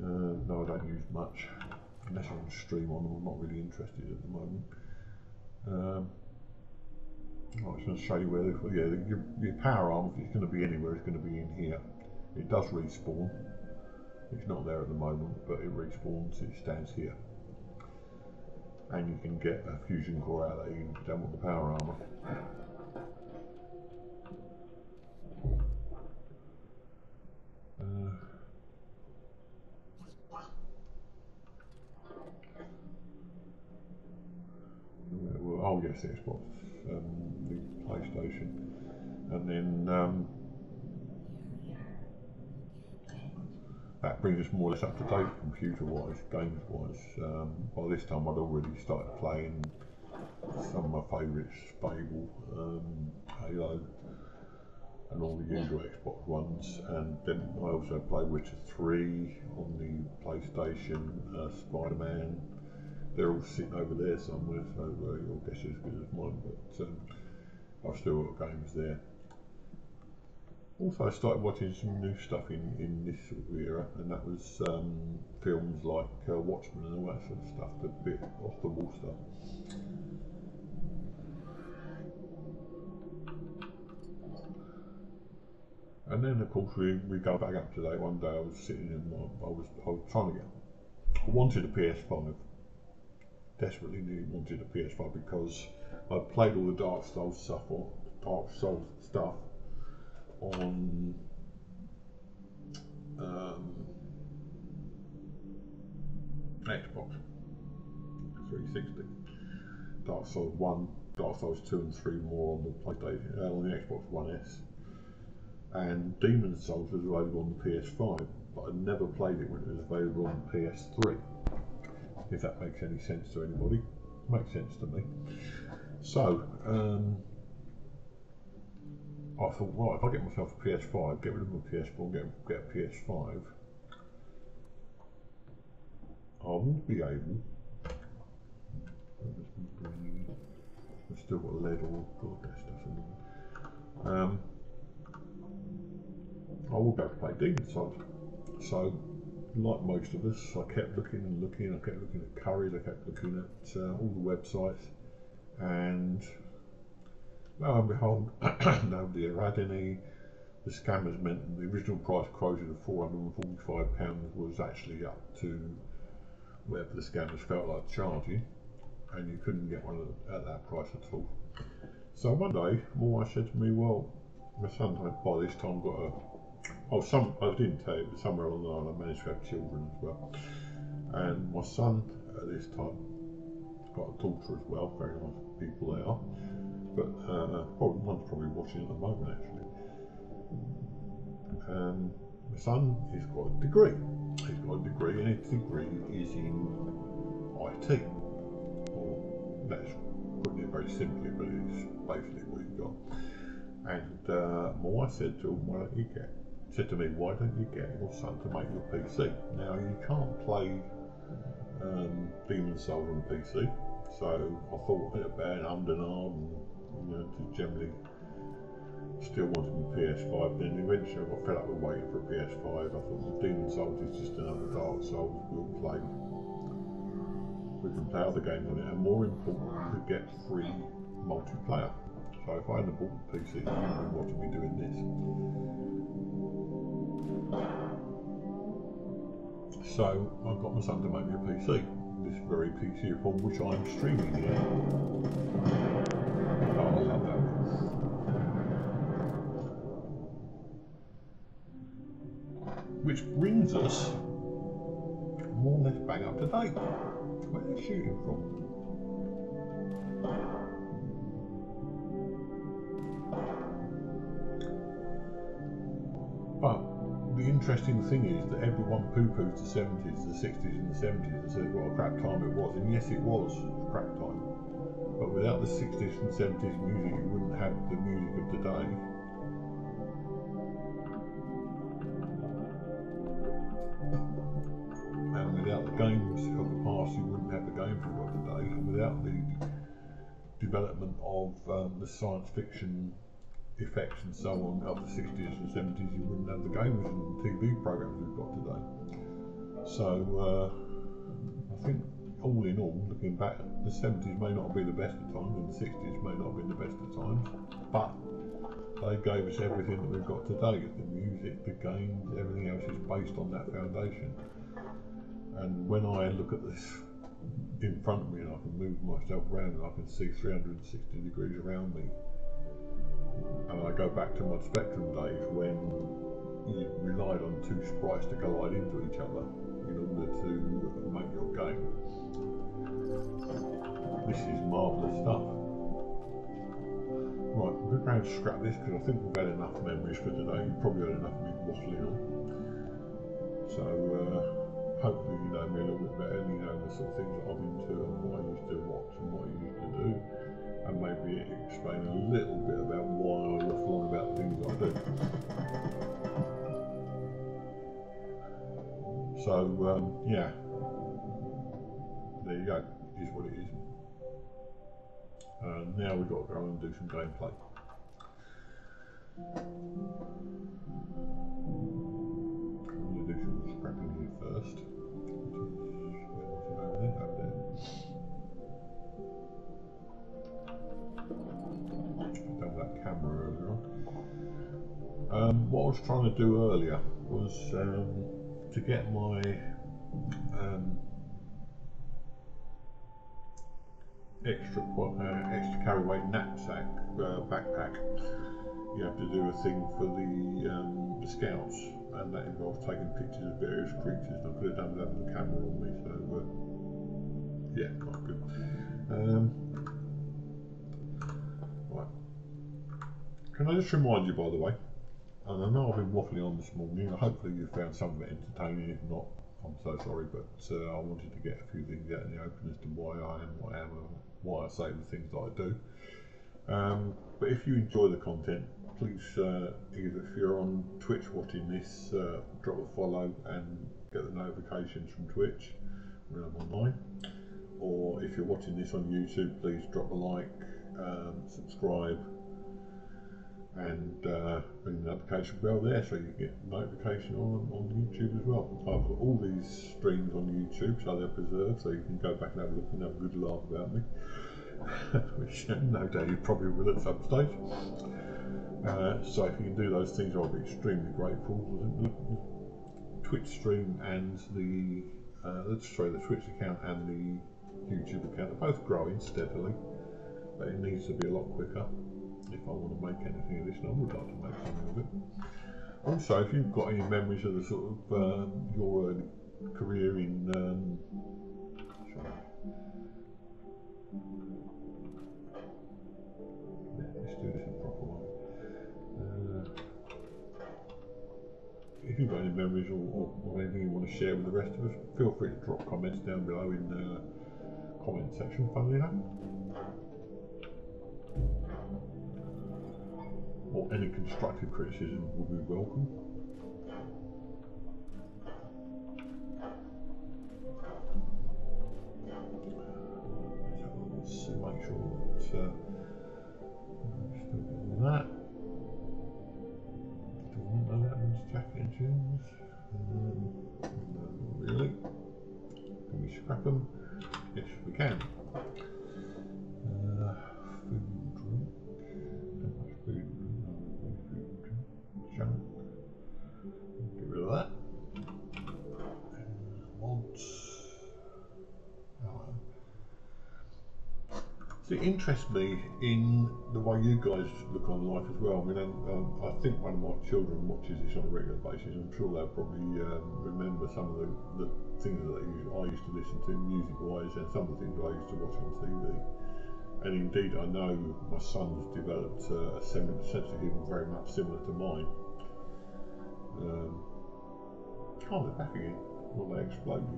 No, I don't use much, unless I want to stream on them. I'm not really interested at the moment. I was going to show you where your power arm, if it's going to be anywhere, it's going to be in here. It does respawn. It's not there at the moment, but it respawns, it stands here. And you can get a fusion core out of that if you don't want the power armor. Oh yes, the Xbox, the PlayStation, and then that brings us more or less up to date computer-wise, games-wise. By this time I'd already started playing some of my favourites, Fable, Halo, and all the usual Xbox ones, and then I also played Witcher 3 on the PlayStation, Spider-Man. They're all sitting over there somewhere, so your guess is as good as mine, but I've still got games there. Also I started watching some new stuff in this sort of era, and that was films like Watchmen and all that sort of stuff, the bit off the wall stuff. And then of course we go back up to date. One day I was sitting in my, I was trying to get, I wanted a PS5, desperately wanted a PS5 because I played all the Dark Souls stuff on Xbox 360. Dark Souls 1, Dark Souls 2 and 3 more on the PlayStation, on the Xbox One S. And Demon Souls was available on the PS5, but I never played it when it was available on the PS3. If that makes any sense to anybody. It makes sense to me. So, I thought, right, if I get myself a PS5, get rid of my PS4, get a PS5, I will be able. I've still got lead all that stuff in there. I will go to play Demon Souls. So, like most of us, I kept looking and looking. I kept looking at Currys, I kept looking at all the websites, and lo and behold, nobody had any. The scammers meant the original price quoted of £445 was actually up to whatever the scammers felt like charging, and you couldn't get one at that price at all. So one day, my wife said to me, well, my son had by this time got a, I didn't tell you, but somewhere along the line I managed to have children as well. And my son at this time got a daughter as well, very nice people they are. But one's probably watching at the moment actually. My son has got a degree. He's got a degree, and his degree is in IT. Or that's putting it very simply, but it's basically what he's got. And my wife said to him, said to me, why don't you get your son to make your PC? Now you can't play Demon Souls on PC, so I thought about it, and just generally still wanted my PS5. Then eventually I got fed up with waiting for a PS5. I thought Demon Souls is just another Dark Souls. We can play other games on it, and more important, we could get free multiplayer. So if I hadn't bought a PC, I wouldn't want to be doing this. So I got my son to make me a PC, this very PC upon which I'm streaming here. Oh, I love that. Which brings us more or less bang up to date. Where are they shooting from? But the interesting thing is that everyone poo-poos the 70s, the 60s and the 70s and says what a crap time it was, and yes it was a crap time, but without the 60s and 70s music you wouldn't have the music of today. And without the games of the past you wouldn't have the games we've got today, and without the development of the science fiction effects and so on of the 60s and 70s, you wouldn't have the games and TV programs we've got today. So I think all in all, looking back, the 70s may not be the best of times and the 60s may not be the best of times, but they gave us everything that we've got today. The music, the games, everything else is based on that foundation. And when I look at this in front of me and I can move myself around and I can see 360 degrees around me, and I go back to my Spectrum days when you relied on two sprites to collide into each other in order to make your game. This is marvellous stuff. Right, we're going to scrap this because I think we've had enough memories for today. You've probably had enough of me waffling on. So hopefully you know me a little bit better and you know the sort of things that I'm into and what I used to watch and what I used to do. And maybe explain a little bit about why I waffle on about things I do. So, yeah, there you go, it is what it is. Now we've got to go and do some gameplay. I'm going to do some scrapping here first. Over there. Done that camera earlier on. What I was trying to do earlier was to get my extra carry-weight knapsack backpack. You have to do a thing for the scouts, and that involves taking pictures of various creatures. And I could have done that with the camera on me, so yeah, quite good. Right. Can I just remind you, by the way, and I know I've been waffling on this morning, and hopefully you found some of it entertaining. If not, I'm so sorry, but I wanted to get a few things out in the open as to why I am what I am and why I say the things that I do. But if you enjoy the content, please, either if you're on Twitch watching this, drop a follow and get the notifications from Twitch when I'm online. Or if you're watching this on YouTube, please drop a like, subscribe, and ring the notification bell there so you get notification on YouTube as well. I've got all these streams on YouTube, so they're preserved, so you can go back and have a look and have a good laugh about me. Which no doubt you probably will at some stage. So if you can do those things, I'll be extremely grateful. The Twitch stream and the Twitch account and the YouTube account are both growing steadily, but it needs to be a lot quicker if I want to make anything of this, and I would like to make something of it. Also, if you've got any memories of the sort of your early career in let's do this in a proper way. If you've got any memories or anything you want to share with the rest of us, feel free to drop comments down below in the comment section, funnily enough. Or any constructive criticism would be welcome. Let's make sure that still got that. No, that one's jacket and shoes. No, not really. Can we scrap them? Yes, we can. Food, drink. How much food? Junk. Get rid of that. Mods. So it interests me in the way you guys look on life as well. I mean, I think one of my children watches this on a regular basis. I'm sure they'll probably remember some of the things that I used to listen to music-wise, and some of the things I used to watch on TV. And indeed, I know my son's developed a similar sense of humour, very much similar to mine. Oh, they're back again. Well, they exploded.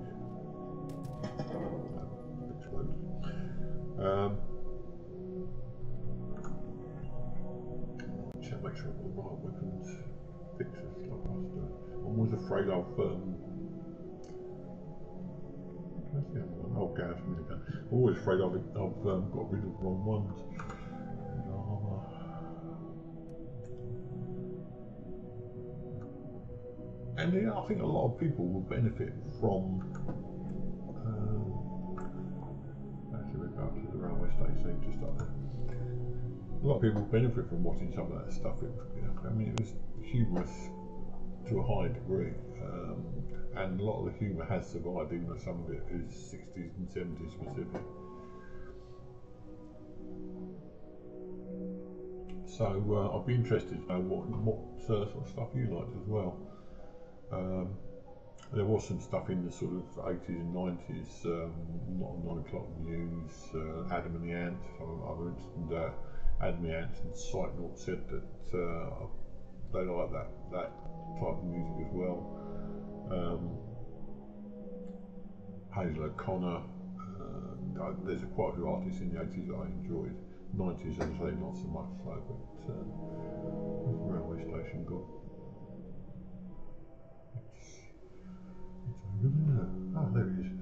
No, exploded. Check, make sure I've got the right weapons. Fixes like I was doing. I'm always afraid of. Where's the other one? Oh, gas minigun. I'm always afraid I've got rid of the wrong ones. And yeah, I think a lot of people will benefit from. Actually, we're back to the railway station just up there. A lot of people benefit from watching some of that stuff. I mean, it was humorous to a high degree, and a lot of the humour has survived, even though some of it is 60s and 70s specific. So I'd be interested to know what sort of stuff you liked as well. There was some stuff in the sort of 80s and 90s, not on 9 o'clock news, Adam and the Ant. I mentioned Adam and the Ant and Psychnaut said that they like that type of music as well. Hazel O'Connor, there's quite a few artists in the 80s that I enjoyed. 90s, as I say, not so much so, but where's the railway station gone? It's over there. Ah, there he is.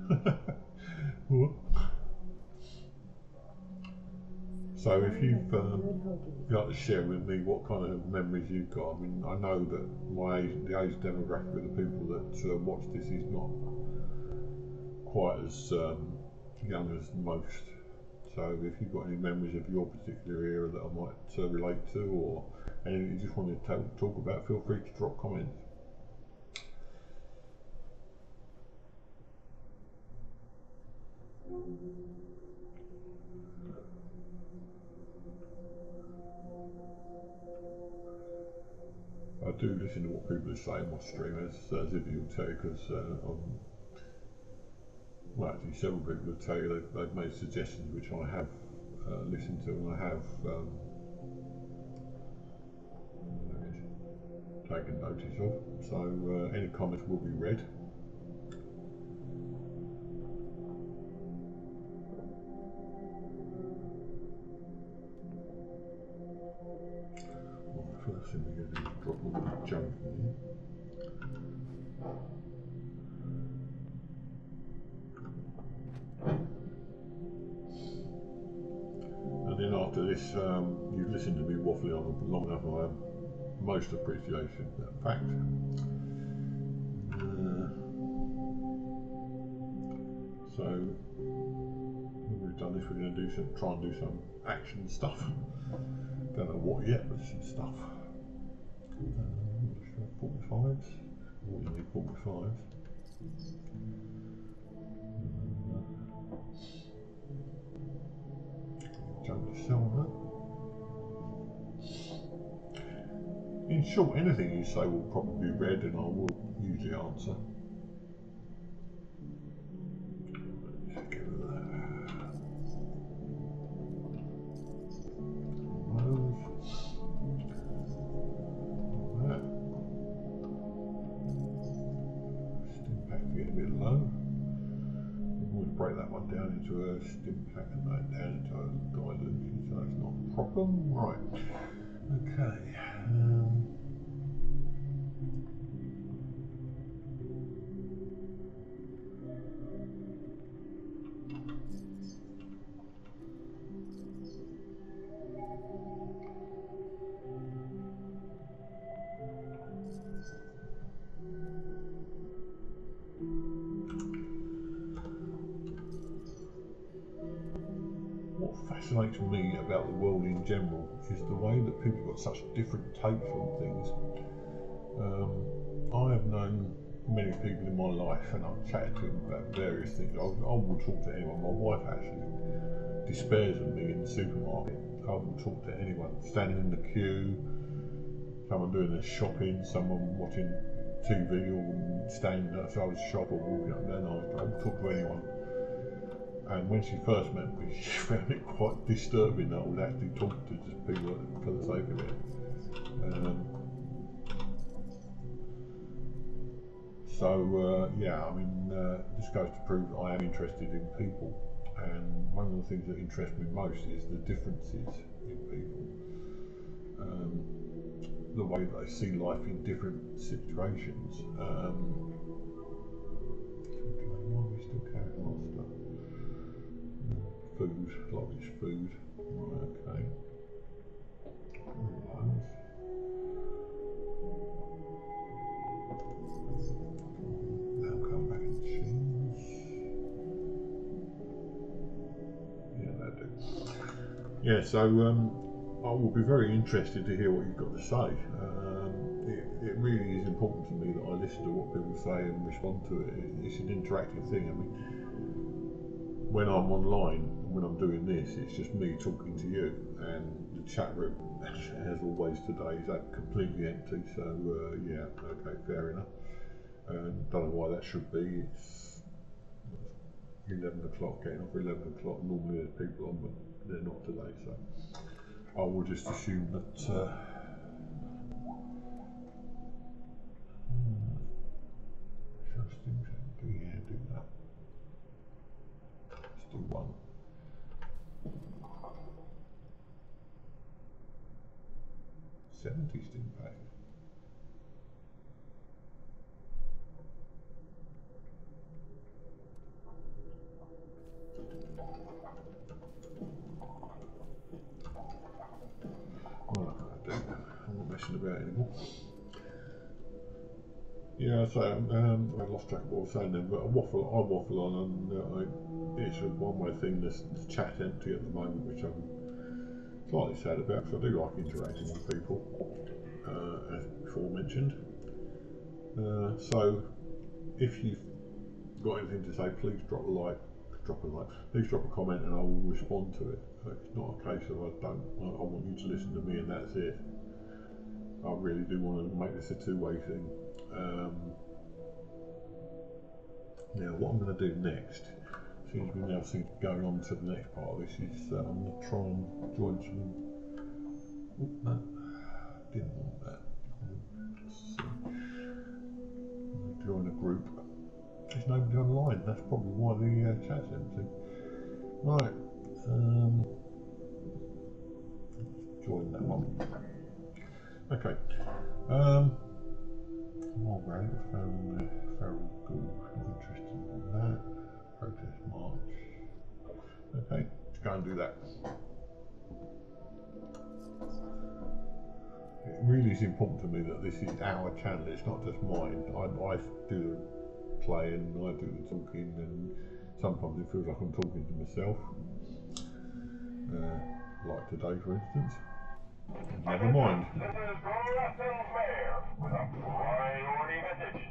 So if you've got to share with me what kind of memories you've got. I mean, I know that the age demographic of the people that watch this is not quite as young as most. So if you've got any memories of your particular era that I might relate to, or anything you just want to talk about, feel free to drop comments. I do listen to what people are saying on my stream, as Zibby will tell you, because well, actually several people will tell you they've made suggestions which I have listened to, and I have taken notice of. So any comments will be read. First thing we're going to do is drop all the junk in. And then after this, you've listened to me waffling on long enough, and I have most appreciation for that fact. So when we've done this, we're going to try and do some action stuff. Don't know what yet, but some stuff. 45s. Always need 45s. Jump to silver. In short, anything you say will probably be read, and I will usually answer. Let's get rid of that. Break that one down into a stim pack and that down into a dilution, so that's not a problem. Right, okay. What fascinates me about the world in general is the way that people have got such different takes on things. I have known many people in my life, and I've chatted to them about various things. I will talk to anyone. My wife actually despairs of me in the supermarket. I will talk to anyone, standing in the queue, someone doing their shopping, someone watching TV, or standing outside the shop, or walking up and down the aisle. I will talk to anyone. And when she first met me, she found it quite disturbing that I would actually talk to just people for the sake of it. Yeah, I mean, this goes to prove that I am interested in people. And one of the things that interests me most is the differences in people. The way that they see life in different situations. Why are we still carrying a lot of stuff? Food, luggage, food. Right, okay. Now come back and change. Yeah, that do. Yeah, so I will be very interested to hear what you've got to say. It really is important to me that I listen to what people say and respond to it. It's an interactive thing. I mean, when I'm online, when I'm doing this, it's just me talking to you, and the chat room, as always today, is completely empty. So yeah, okay, fair enough. Don't know why that should be. It's 11 o'clock, getting off 11 o'clock. Normally there's people on, but they're not today. So I will just assume that. Yeah, do that. Let's do one. 70 stim pack. Well, I'm not messing about anymore. Yeah, so I lost track of what I was saying then, but I waffle on, and it's a one-way thing. This chat empty at the moment, which I'm slightly sad about, because I do like interacting with people, as before mentioned. So, if you've got anything to say, please drop a like, please drop a comment, and I will respond to it. It's not a case of I want you to listen to me and that's it. I really do want to make this a two-way thing. Now, what I'm going to do next, seems to be now going on to the next part of this, is I'm going to try and join some. Oh, no, didn't want that. Let's see. I'm going to join a group. There's nobody online. That's probably why the chat's empty. Right. Join that one. Okay. More rally was found on the feral ghoul. Not interested in that. Protest march. Okay, let's go and do that. It really is important to me that this is our channel, it's not just mine. I do the playing, I do the talking, and sometimes it feels like I'm talking to myself. Like today, for instance. Never mind. This is Grafton Mayor with a priority message.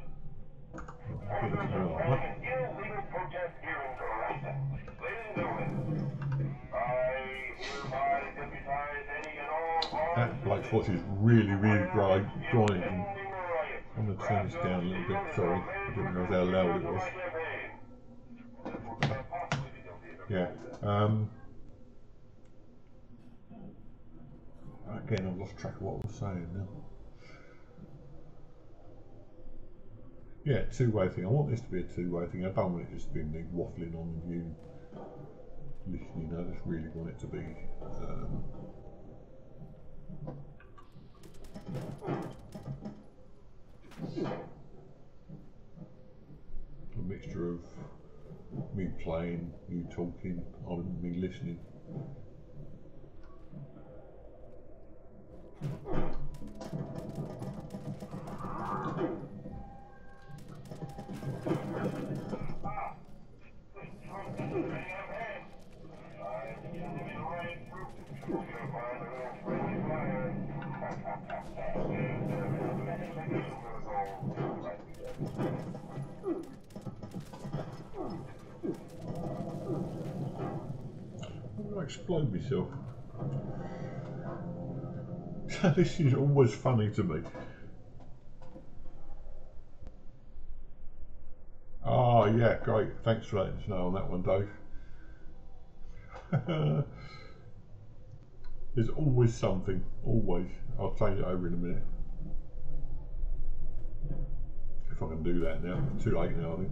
Get into my armor. An illegal protest here in Grafton. Ladies and gentlemen, I hereby deputize any and all That Blake's voice is really dry, drying. I'm going to turn this down a little bit, sorry. I didn't realise how loud it was. Yeah. Again, I've lost track of what I was saying now. Yeah, two-way thing. I want this to be a two-way thing. I don't want it just to be me waffling on and you listening. I just really want it to be a mixture of me playing, you talking, and me listening. I'm going to explode myself. This is always funny to me. Oh yeah, great. Thanks for letting us know on that one, Dave. There's always something, always. I'll change it over in a minute. If I can do that now. It's too late now, I think.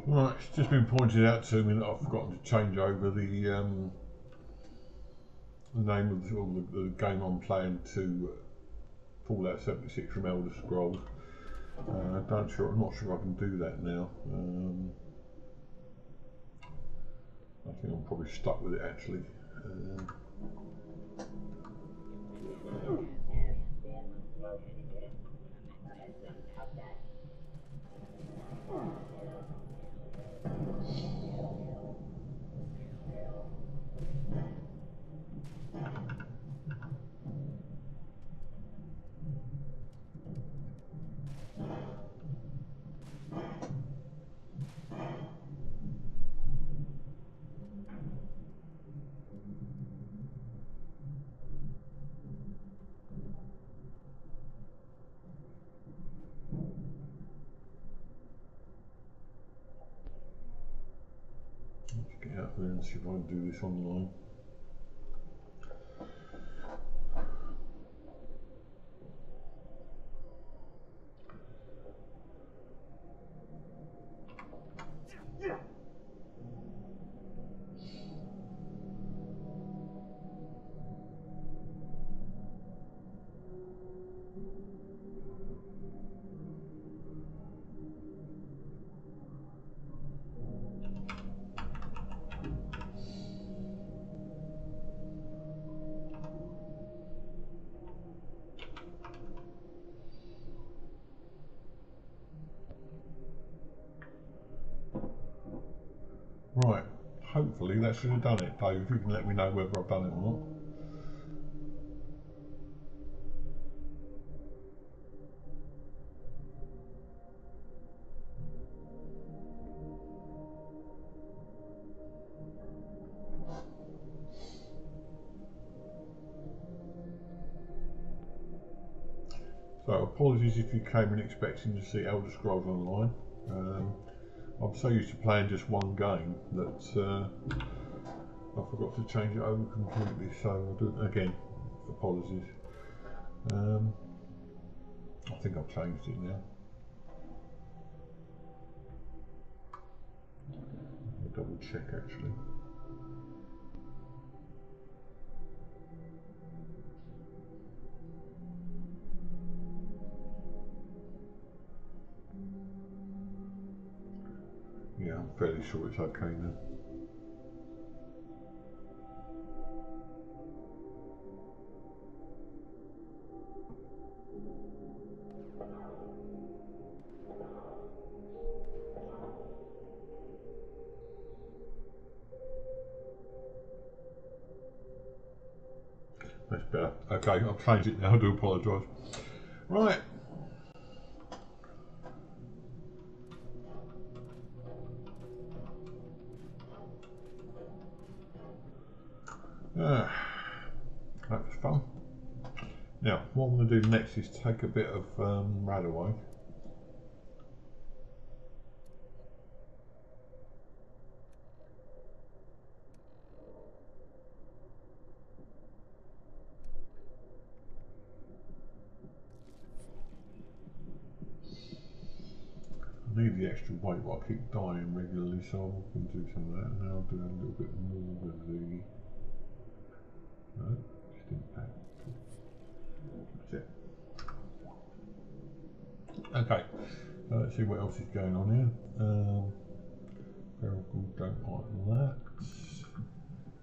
Right, it's just been pointed out to me that I've forgotten to change over the name of the game I'm playing to Fallout 76 from Elder Scrolls. I'm not sure I can do that now. I think I'm probably stuck with it actually. Let's see if I can do this online. Right, hopefully that should have done it, Dave. If you can let me know whether I've done it or not. So apologies if you came in expecting to see Elder Scrolls Online. I'm so used to playing just one game that I forgot to change it over completely, so I'll do it again. Apologies. I think I've changed it now. I'll double check actually. Yeah, I'm fairly sure it's okay now. That's better. Okay, I've changed it now, I do apologise. Right. That was fun. Now, what I'm going to do next is take a bit of rad away. I need the extra weight, but I keep dying regularly, so I'm going to do some of that, and then I'll do a little bit more with the... No, just impact. That's it. Okay, let's see what else is going on here. Very good, don't like that.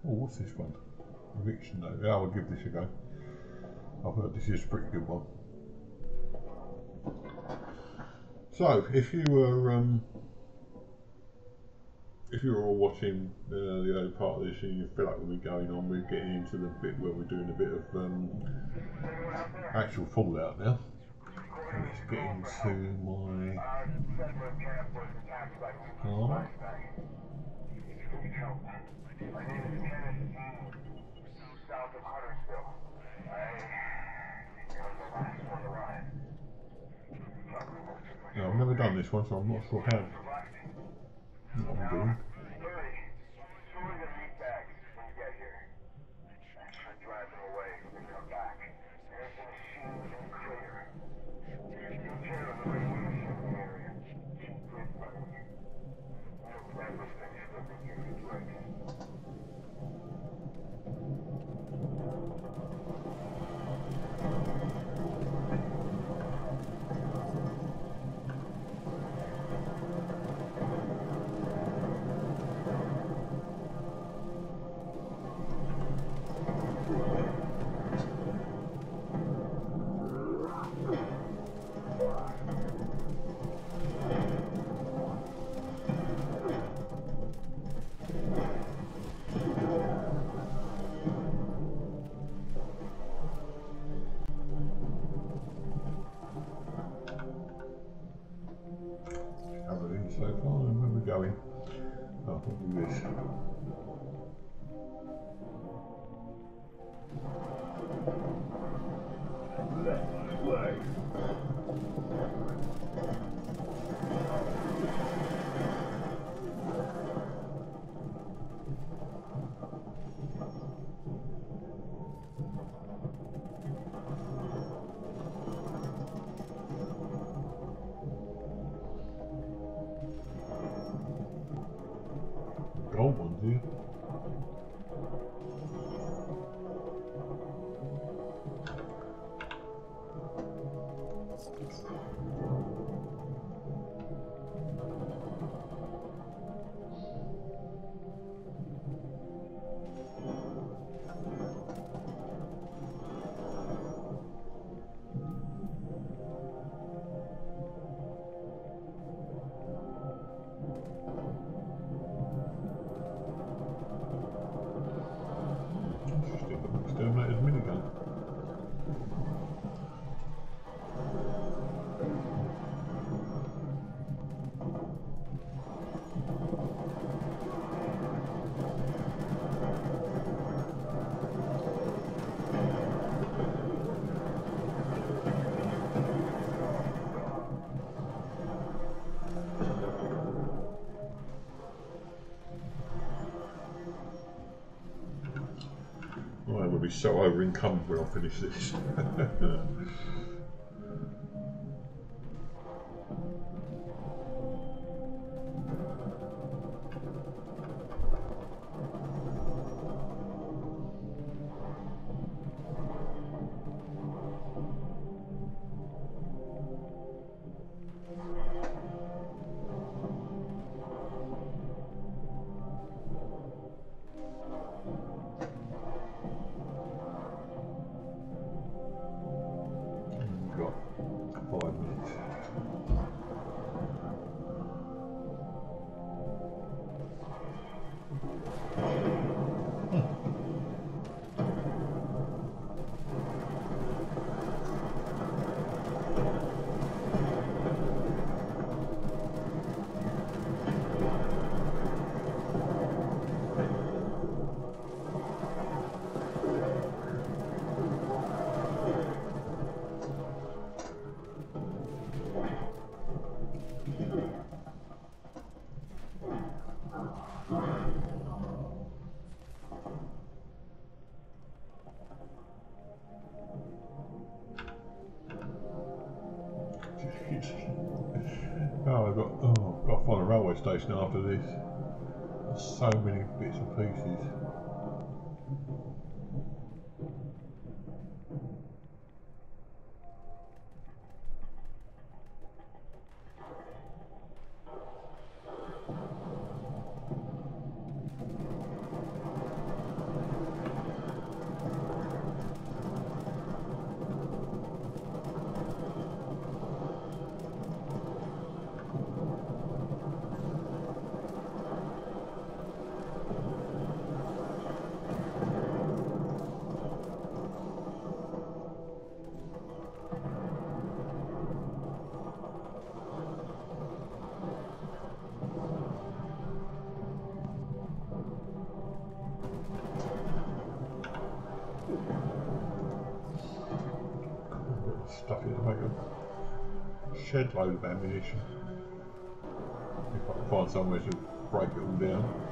Oh, what's this one? Eviction note. Yeah, I'll give this a go. I've heard this is a pretty good one. So, if you were all watching the early part of this and you feel like we're going on, we're getting into the bit where we're doing a bit of actual Fallout now. So let's get into my car. Now, I've never done this one, so I'm not sure what I'm doing. So far, and where are we going? Oh, what is this? Left way. I'm going to be so over encumbered when I finish this. Got 5 minutes. Oh, I've got to find a railway station after this. There's so many bits and pieces. Stuff here to make a shed load of ammunition. If I can find somewhere to break it all down.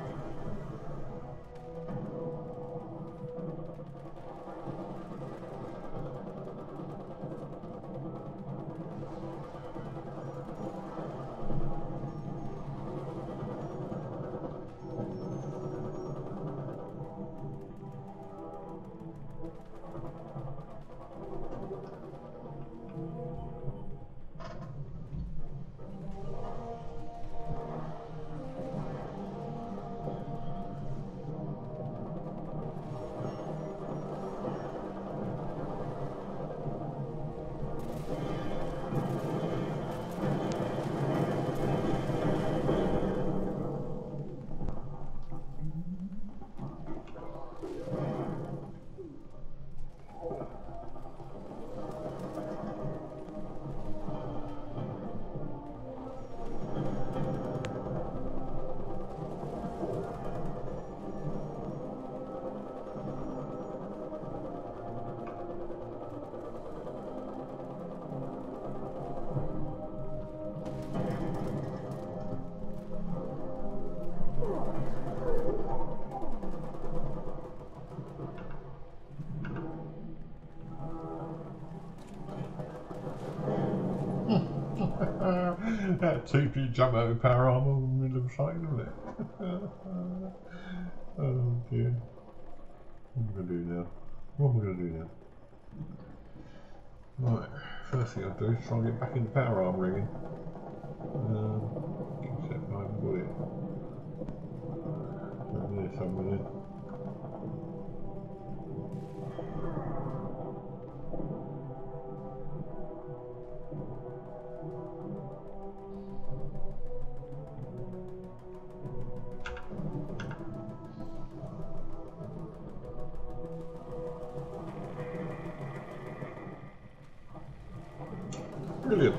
That TP jump out of power armor in the middle of something, isn't it? Oh dear. What am I going to do now? What am I going to do now? Right, first thing I'll do is try and get back in the power arm rigging. Except I haven't got it. Over there somewhere then. Brilliant.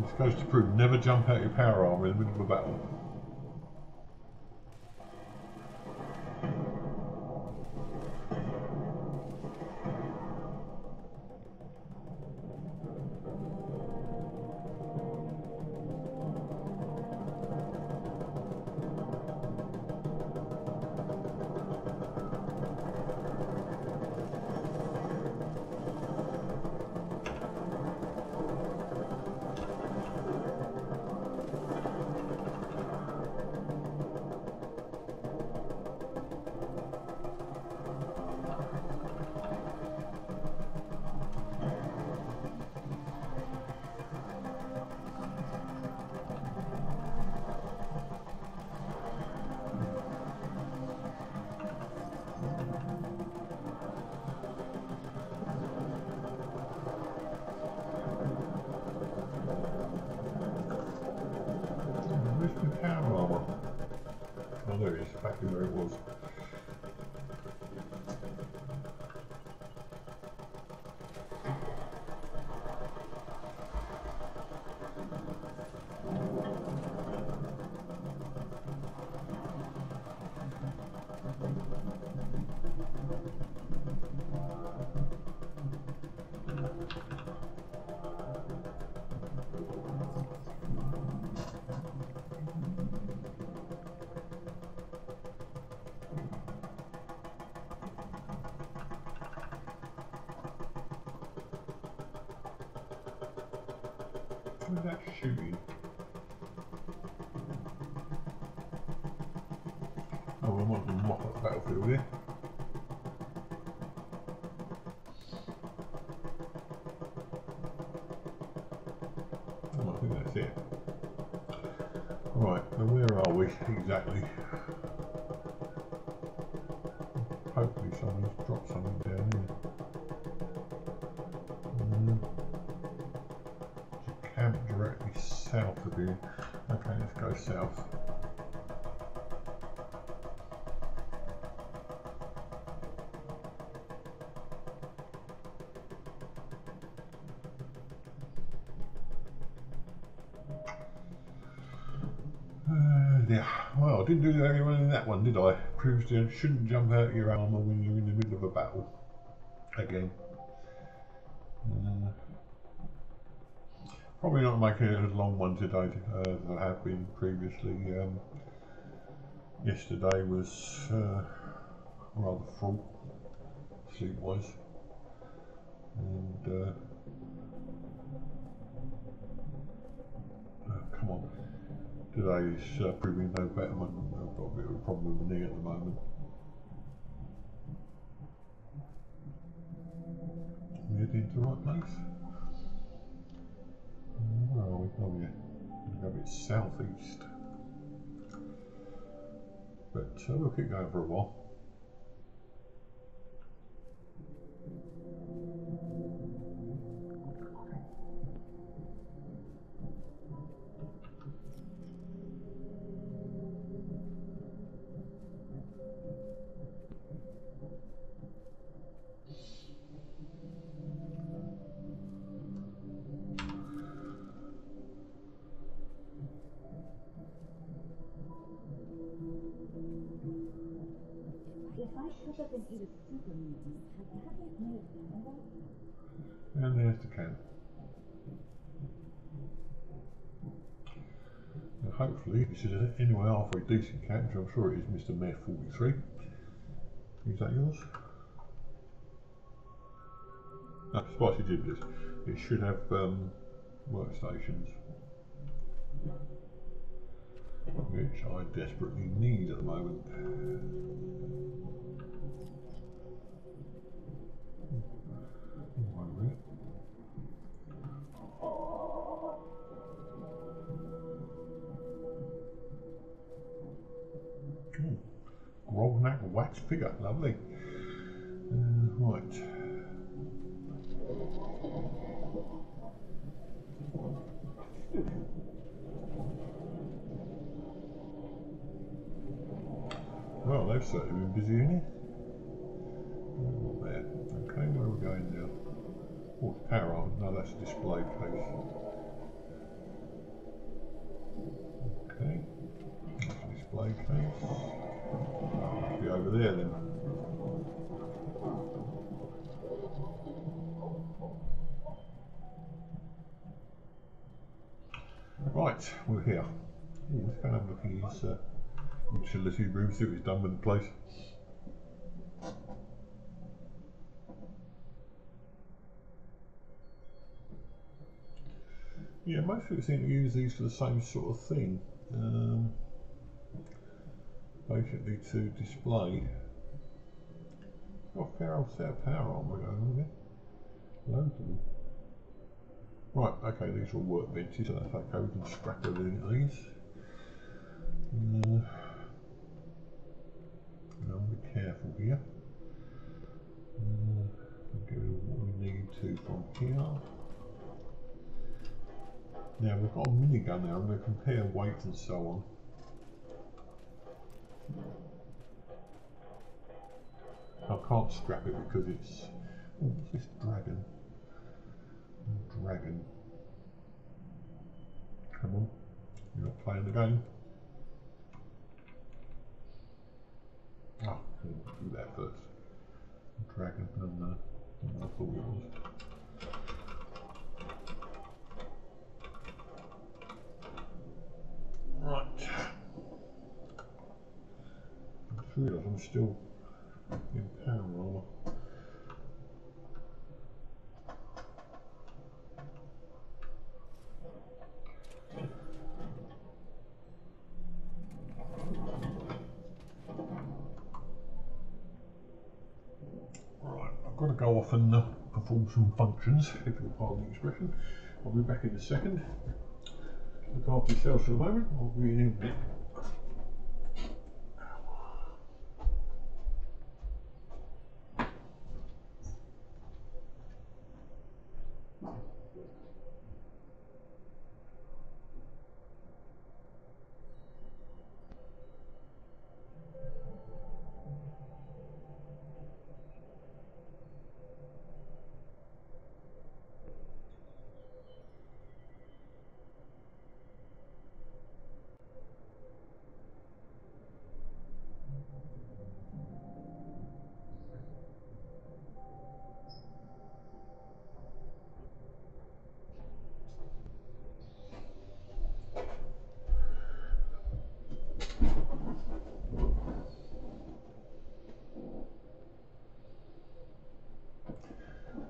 This goes to prove never jump out your power armor in the middle of a battle. Oh, there it is, exactly where it was. Who's that shooting? Oh, we might as well mop up the battlefield here. Oh, I think that's it. Right, now where are we exactly? Hopefully someone's dropped something down here. Camp directly south of here. Okay, let's go south. Yeah. Well, I didn't do very well in that one, did I? Proves you shouldn't jump out of your armour when you're in the middle of a battle. Again. Probably not making it a long one today as I have been previously. Yesterday was rather full, sleep-wise. And come on. Today's proving no better. I've got a bit of a problem with the knee at the moment. Am I heading to the right place? Where are we? Oh yeah, we'll go a bit southeast. But we'll keep going for a while. If I shut up and eat a super mutant, have that made it? And there's the camp. Now hopefully this is anyway halfway decent camp, which I'm sure it is. Mr. Meth 43. Is that yours? No, Spicy Giblets. It should have workstations, which I desperately need at the moment. One minute. Grognak wax figure, lovely. Right. Well, they've certainly been busy in here. Not there. Okay, where are we going now? Oh, it's power on. No, that's a display case. Okay. That's a display case. Must be over there then. Right, we're here. Ooh, let's go and have a look at his utility room, see what he's done with the place. Yeah, most people seem to use these for the same sort of thing. Basically to display. Got a fair old set of power on we're going with it. Loads of them. Right, okay, these are all workbenches, so that's okay, we can scrap everything at these. Now be careful here. Get rid of what we need to from here. Now we've got a minigun now, I'm going to compare weight and so on. can't scrap it because it's... Oh, what's this dragon? Dragon. Come on, you're not playing the game. Ah, I'll do that first. Dragon, and I thought it was. Right. I just realised I'm still in power armour. Right, I've got to go off and perform some functions, if you'll pardon the expression. I'll be back in a second. Look after yourselves for the moment. I'll be in a minute.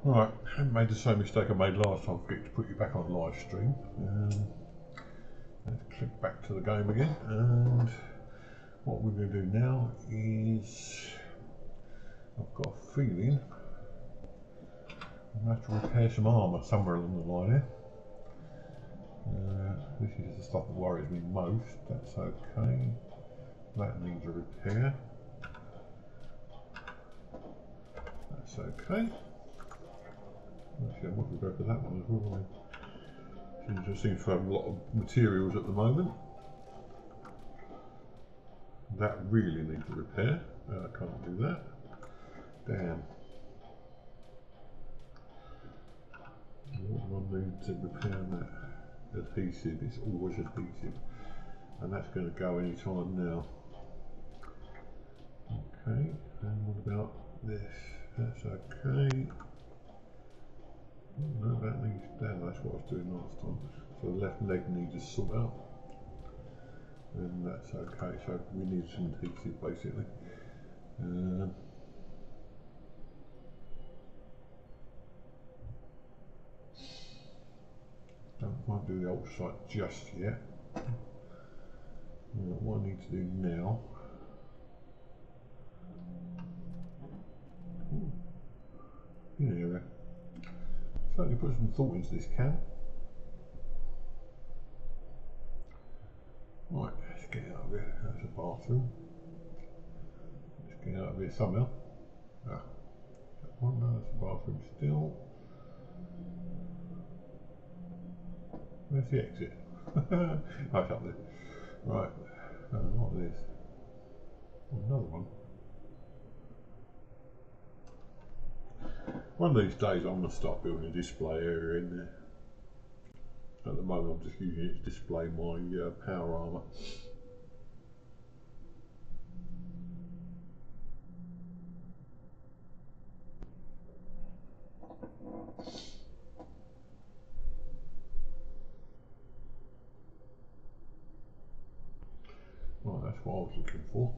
Right, I made the same mistake I made last time. I forget to put you back on live stream. Let's click back to the game again, and what we're going to do now is, I've got a feeling I'm going to have to repair some armour somewhere along the line here. This is the stuff that worries me most. That's okay. That needs a repair. That's okay. Actually, I might go for that one as well. It just seems to have a lot of materials at the moment. That really needs a repair. I can't do that. Damn. What do I need to repair that? Adhesive. It's always adhesive. And that's going to go any time now. Okay. And what about this? That's okay. No, that needs down. That's what I was doing last time. So the left leg needs to sort out. And that's okay. So we need some adhesive basically. Don't want to do the ultrasight just yet. What I need to do now. Yeah. Certainly put some thought into this cam. Right, let's get out of here. That's a bathroom. Let's get out of here somehow. Ah, that one, no, that's a bathroom still. Where's the exit? Oh, it's up there. Right, what is this? Oh, another one. One of these days I'm going to start building a display area in there. At the moment I'm just using it to display my power armour. Right, that's what I was looking for.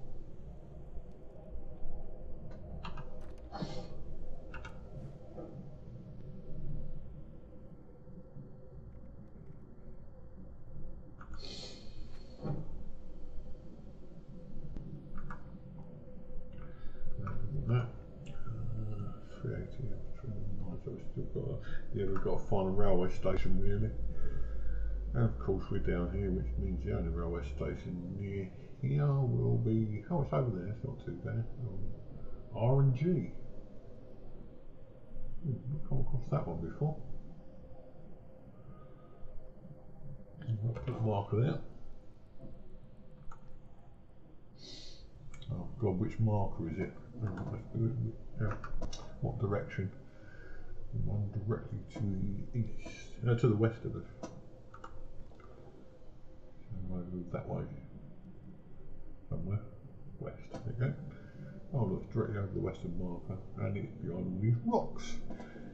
That 380, so we've still got we've got to find a railway station really. And of course we're down here, which means the only railway station near here will be, oh, it's over there, it's not too bad. R&G. I've come across that one before. I'll put a marker there. Oh, God, which marker is it? Yeah. What direction? One directly to the east, to the west of us. So I move that way. Somewhere. West. There you go. Oh look, directly over the western marker, and it's behind all these rocks.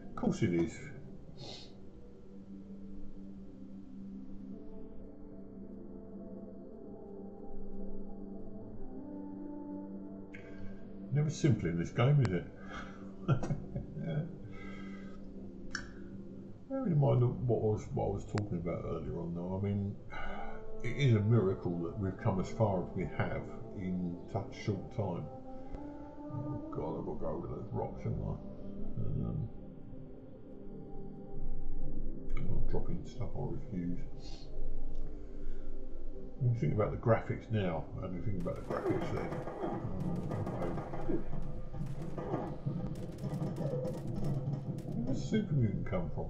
Of course it is. Never simple in this game, is it? Yeah. Bearing in mind what I was talking about earlier on, though, I mean, it is a miracle that we've come as far as we have in such a short time. Oh God, I've got to go over those rocks, haven't I? I'm dropping stuff I refuse. When you think about the graphics now, and you think about the graphics then. Where does Super Mutant come from?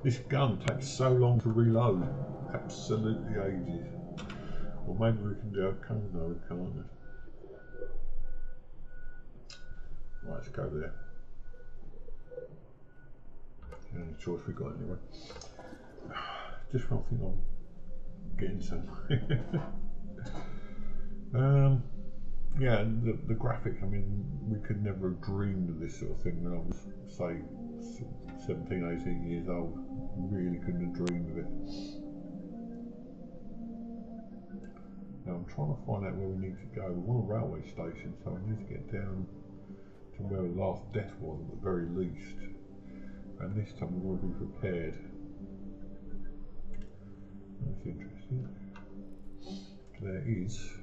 This gun takes so long to reload. Absolutely ages. Or maybe we can do a cone. No, we can't. Right, let's go there. The only choice we got anyway. Just when I think I'm getting somewhere. Yeah, and the graphics, I mean, we could never have dreamed of this sort of thing when I was, say, 17, 18 years old. Really couldn't have dreamed of it. Now I'm trying to find out where we need to go. We want a railway station, so we need to get down to where the last death was at the very least. And this time we want to be prepared. That's interesting. There is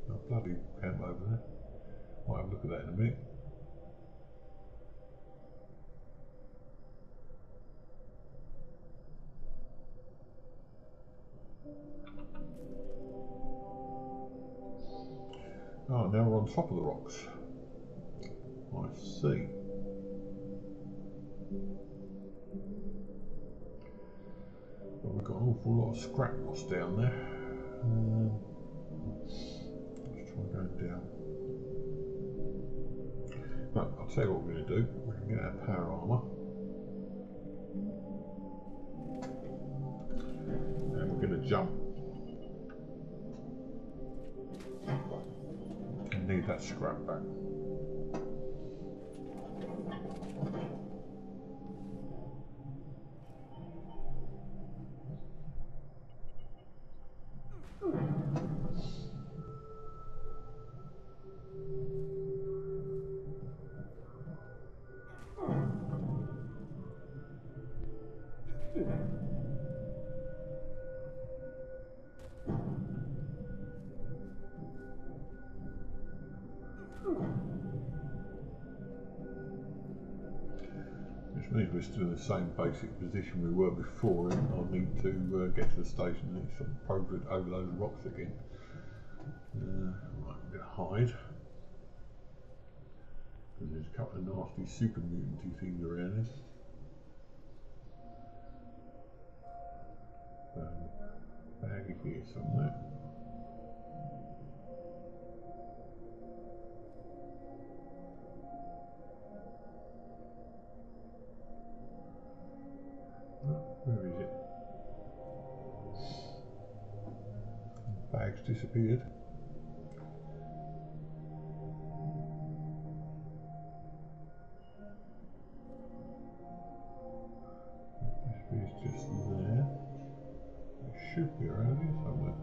a bloody camp over there. Might have a look at that in a minute. Oh, now we're on top of the rocks. I see. But we've got an awful lot of scrap moss down there. Let's try going down. Right, I'll tell you what we're going to do. We're going to get our power armour. And we're going to jump. And need that scrap back. Which means we're still in the same basic position we were before, and I'll need to get to the station and sort of probe it over those rocks again. Right, I'm going to hide. And there's a couple of nasty super mutant things around this. Bag here somewhere. Where is it? The bag's disappeared. It's just there. It should be around here somewhere.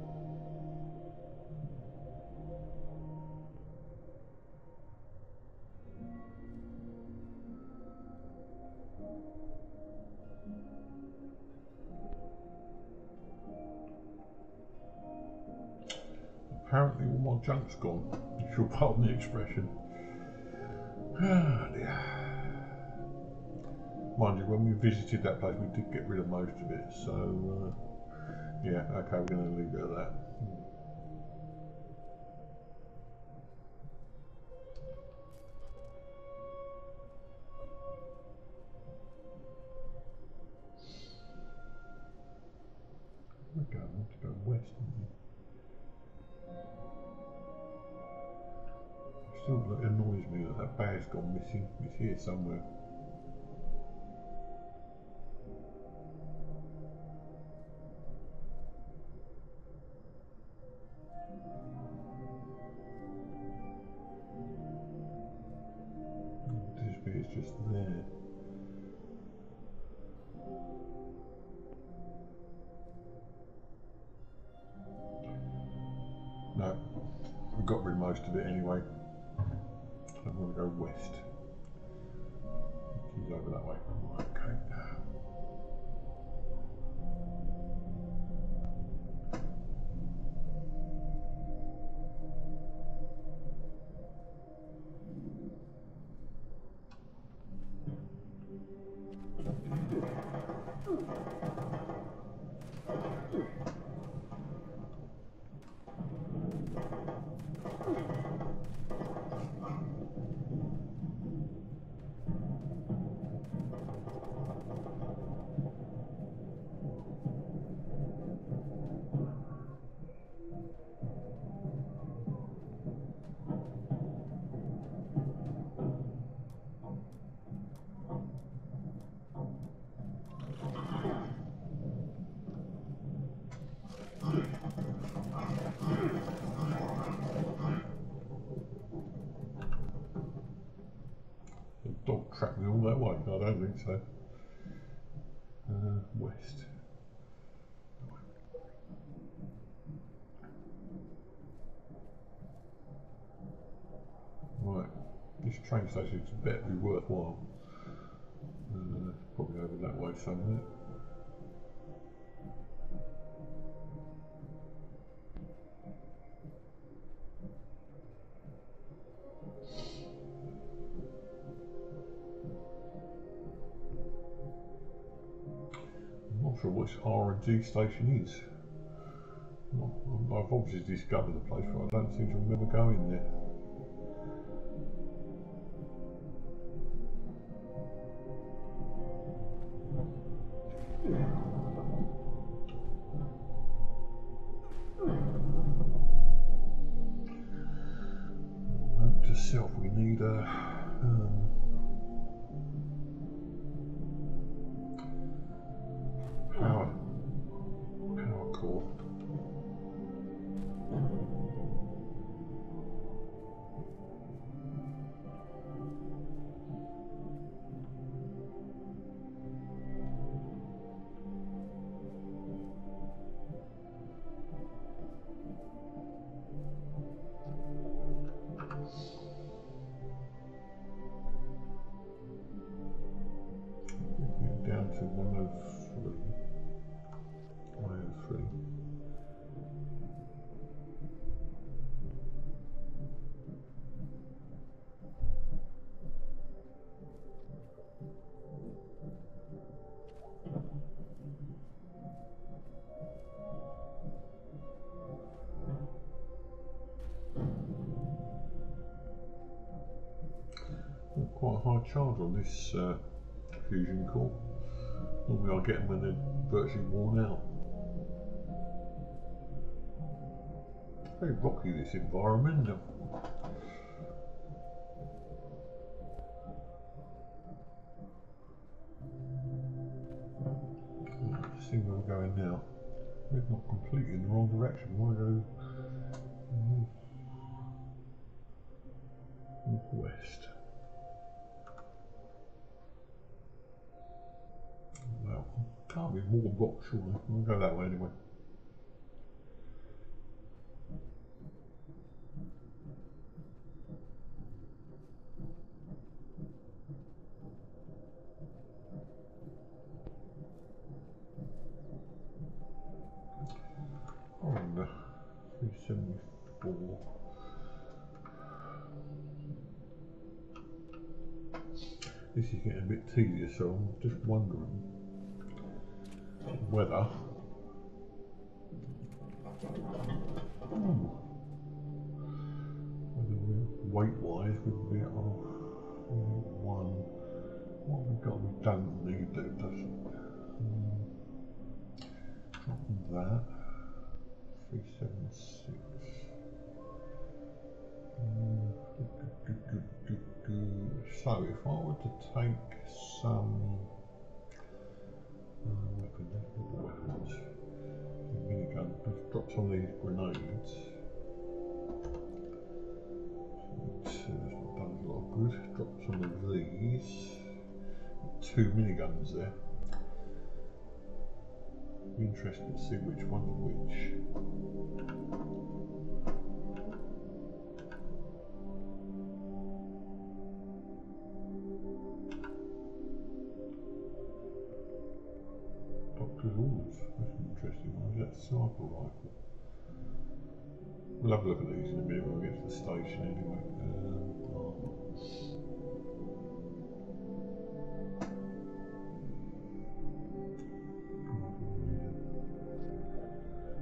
Apparently all my junk's gone, if you'll pardon the expression. Ah dear. Mind you, when we visited that place we did get rid of most of it, so yeah, okay, we're going to leave it at that. west, didn't you? Still it annoys me that that bag's gone missing. It's here somewhere. This bit's just there. No, we got rid of most of it anyway. I'm going to go west. He's over that way. Okay. Dog tracked me all that way. I don't think so. West. Right, this train station better be worthwhile. Probably over that way somewhere. I'm not sure which R&D station is. I've obviously discovered the place, but I don't seem to remember going there. Note to self, we need a power core. Down to 103. 103. Quite a high charge on this fusion core. Normally I get them when they're virtually worn out. Very rocky, this environment, isn't it? Let's see where we're going now. We're not completely in the wrong direction. We want to go northwest. Well, can't be more rock, surely. We'll go that way anyway. On 374. This is getting a bit tedious, so I'm just wondering whether weight-wise we'd be off one. What have we got? We don't need that, does it? That. So if I were to take some weapons, minigun, let's drop some of these grenades. That's not done a lot of good. Drop some of these. 2 miniguns there. Be interested to see which one's which. Doctor's orders. That's an interesting one. That's a sniper rifle. We'll have a look at these in a minute when we get to the station anyway.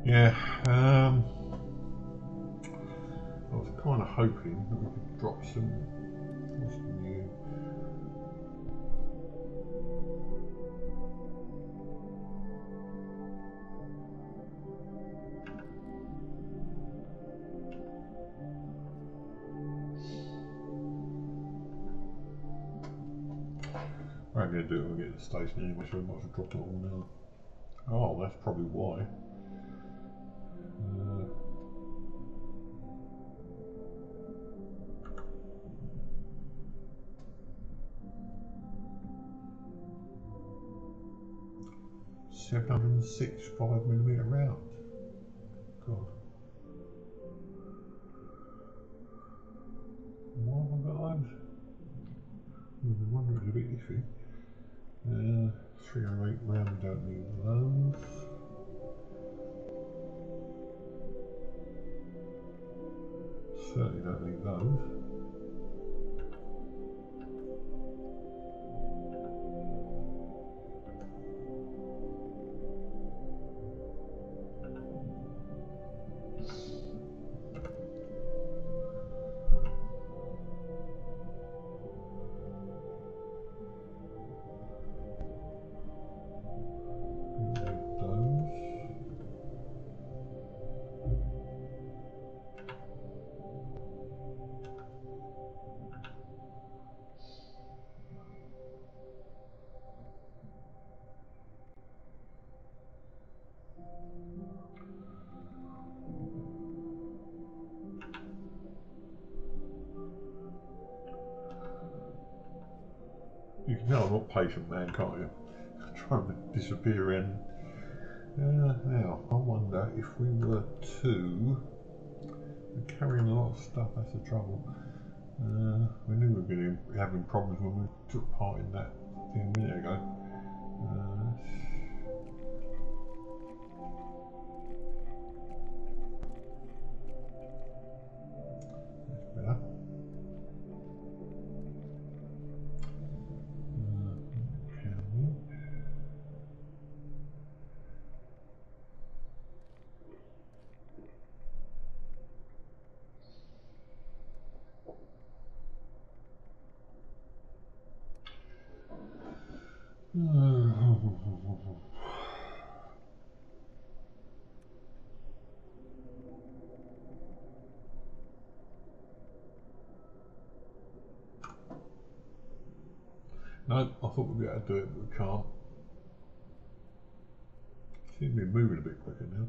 Yeah, I was kind of hoping that we could drop some. What's new? I'm going to do it when we get to the station anyway, so we might as well drop it all now. Oh, that's probably why. 706 5mm round. God. Why have I got those? I wonder if it's a bit iffy. 308 round, we don't need those. Certainly don't need those. You can tell I'm not patient, man, can't you? Trying to disappear in. Now, I wonder if we were to. We're carrying a lot of stuff, that's the trouble. We knew we were going to be having problems when we took part in that thing a minute ago. That's better. No, I thought we'd be able to do it, but we can't. Seems to be moving a bit quicker now.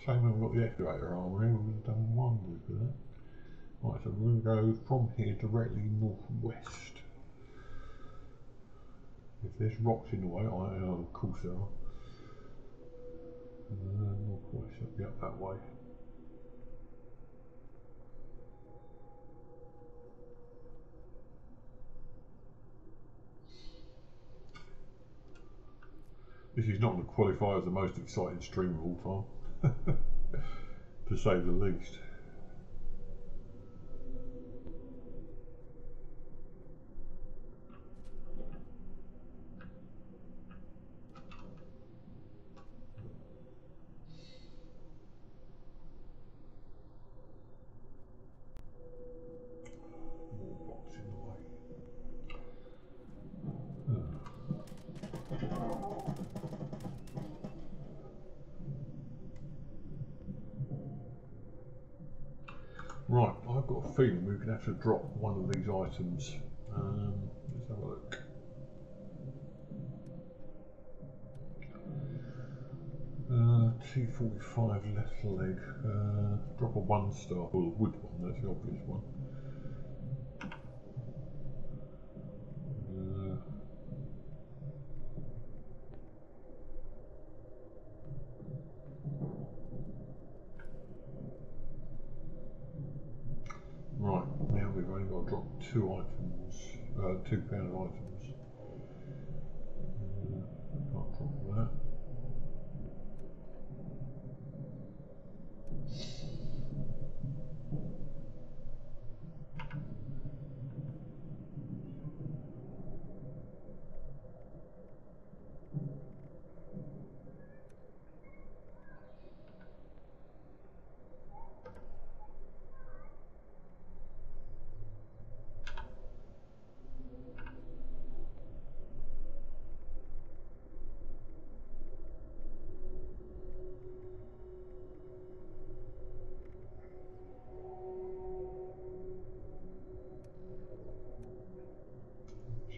Shame we haven't got the excavator armour here, we've done wonders with that. Right, so we're going to go from here directly northwest. If there's rocks in the way, of course there are. Northwest, it'll be up that way. This is not going to qualify as the most exciting stream of all time, to say the least. Right, I've got a feeling we're going to have to drop one of these items. Let's have a look. T45 left leg. Drop a 1-star. Well, the wood one, that's the obvious one. Right, now we've only got to drop 2 items, £2 items. Can't drop that.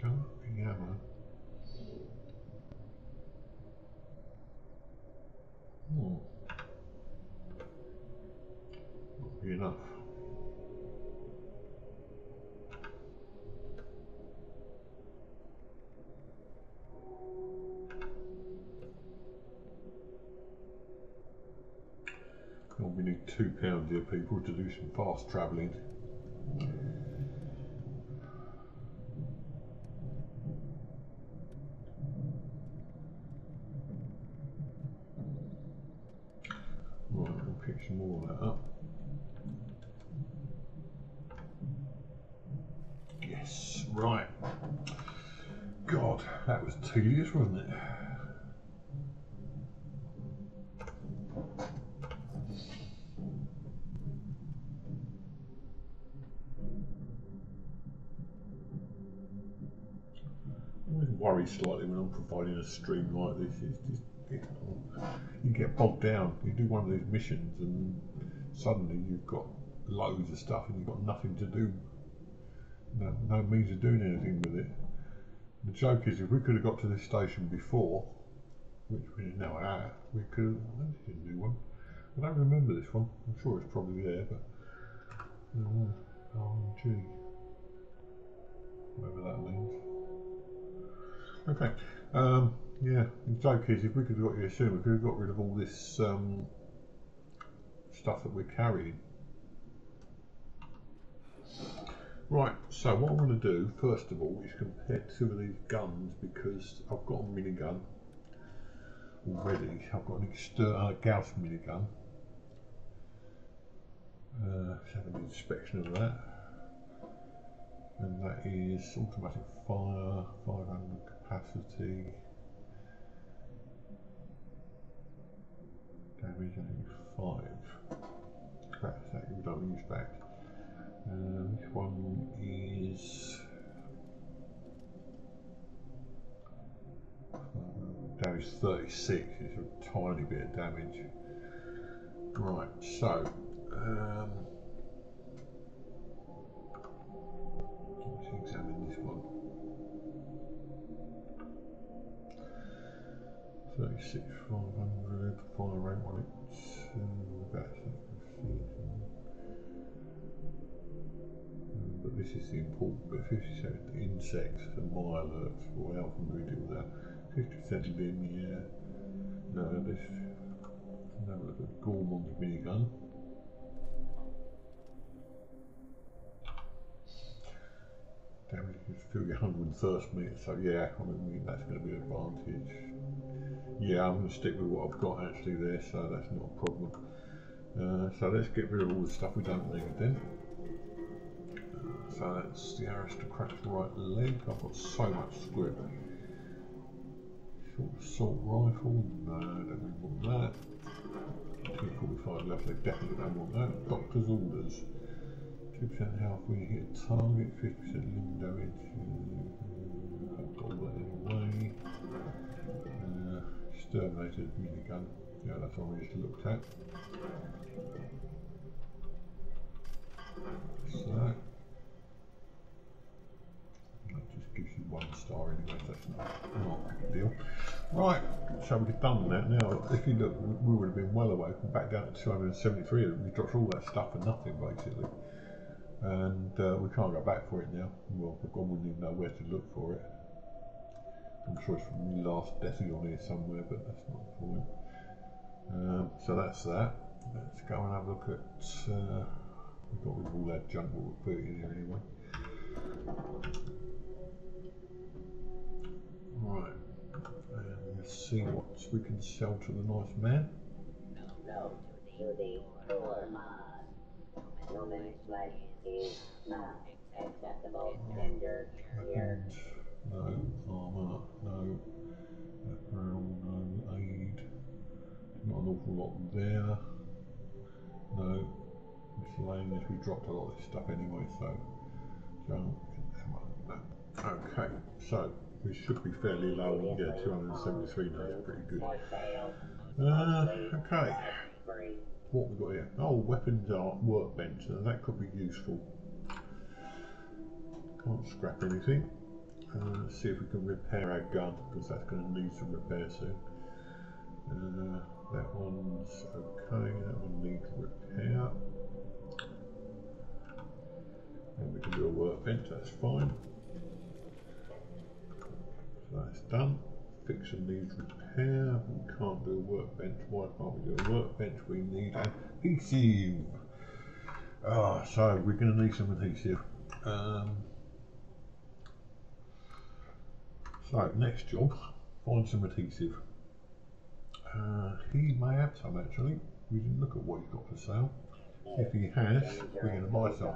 Jumping hammer. Not be enough. Well, we need £2 here, people, to do some fast travelling. Right, we'll pick some more of that up. Yes, right. God, that was tedious, wasn't it? I always worry slightly when I'm providing a stream like this. It's just, you get bogged down. You do one of these missions and suddenly you've got loads of stuff and you've got nothing to do. No means of doing anything with it. The joke is, if we could have got to this station before, which we are now at, we could have. This is a new one. I don't remember this one. I'm sure it's probably there, but RNG, whatever that means. Okay. Yeah. The joke is, if we could have got here soon, we could have got rid of all this stuff that we're carrying. Right, so what I'm going to do, first of all, is compare 2 of these guns, because I've got a minigun already. I've got an Gauss minigun. Let's have an inspection of that. And that is automatic fire, 500 capacity, damage 85. That's that we don't use back. This one is damage 36, it's a tiny bit of damage. Right, so let's examine this one. 36, 500, fire rate on it, that's but this is the important bit. 57 insects and my alerts. Well, how can we do that? 50% limb, yeah. No, this. Have a look at Gorman's minigun. Damage is still 101st meter, so yeah, I mean that's going to be an advantage. Yeah, I'm going to stick with what I've got actually there, so that's not a problem. So let's get rid of all the stuff we don't need then. So that's the aristocrat's right leg. I've got so much script. Short assault rifle, no, don't really want that. 245 left leg, definitely don't want that. Doctor's orders. 2% health when you hit a target, 50% limb damage. I've got all that anyway. Exterminator's minigun. Yeah, that's what we just looked at. star anyway, so that's not a big deal. Right, so we've done that. Now, if you look, we would have been well away from back down to 273. We dropped all that stuff for nothing, basically. And we can't go back for it now. Well, we wouldn't even know where to look for it. I'm sure it's from the last decimal on here somewhere, but that's not the point. So that's that. Let's go and have a look at. We've got rid of all that junk what we're putting in here anyway. Right, and let's see what we can sell to the nice man. No to the poor mod. No man's life is not acceptable. Tender here. No armour, no apparel, no aid. Not an awful lot there. No miscellaneous. We dropped a lot of this stuff anyway, so junk, ammo, no. Okay, so we should be fairly low on, yeah, 273 now, that's pretty good. Okay, what we got here? Oh, weapons art workbench, now that could be useful. Can't scrap anything. Let's see if we can repair our gun, because that's going to need some repair soon. That one's okay, that one needs repair. And we can do a workbench, that's fine. So that's done. Fiction needs repair. We can't do a workbench. Why can't we do a workbench? We need adhesive. So we're going to need some adhesive. So next job, find some adhesive. He may have some actually. We didn't look at what he's got for sale. If he has, we're going to buy some.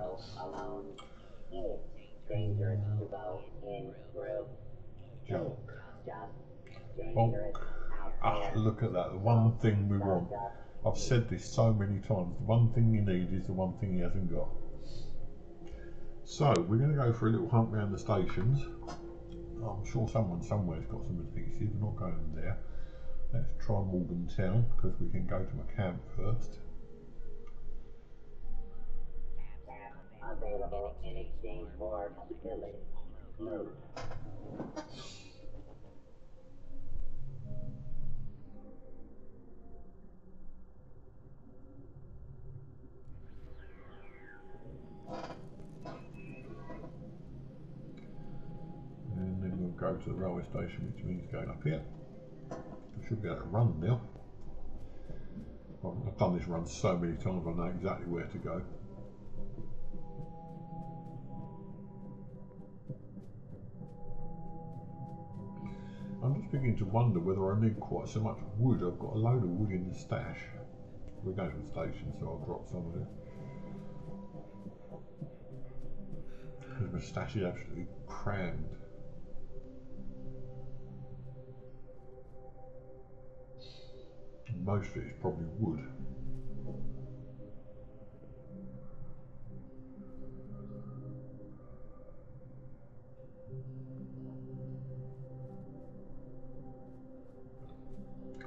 Junk. Bonk. Look at that, the one thing we want. I've said this so many times, the one thing you need is the one thing he hasn't got. So, we're going to go for a little hunt around the stations. I'm sure someone somewhere's got some adhesive, we're not going there. Let's try Morgan Town, because we can go to a camp first. Available in exchange for village. Move. And then we'll go to the railway station, which means going up here. We should be able to run now. I've done this run so many times, I know exactly where to go. I'm just beginning to wonder whether I need quite so much wood. I've got a load of wood in the stash. We're going to the station, so I'll drop some of it. Because my stash is absolutely crammed. And most of it is probably wood.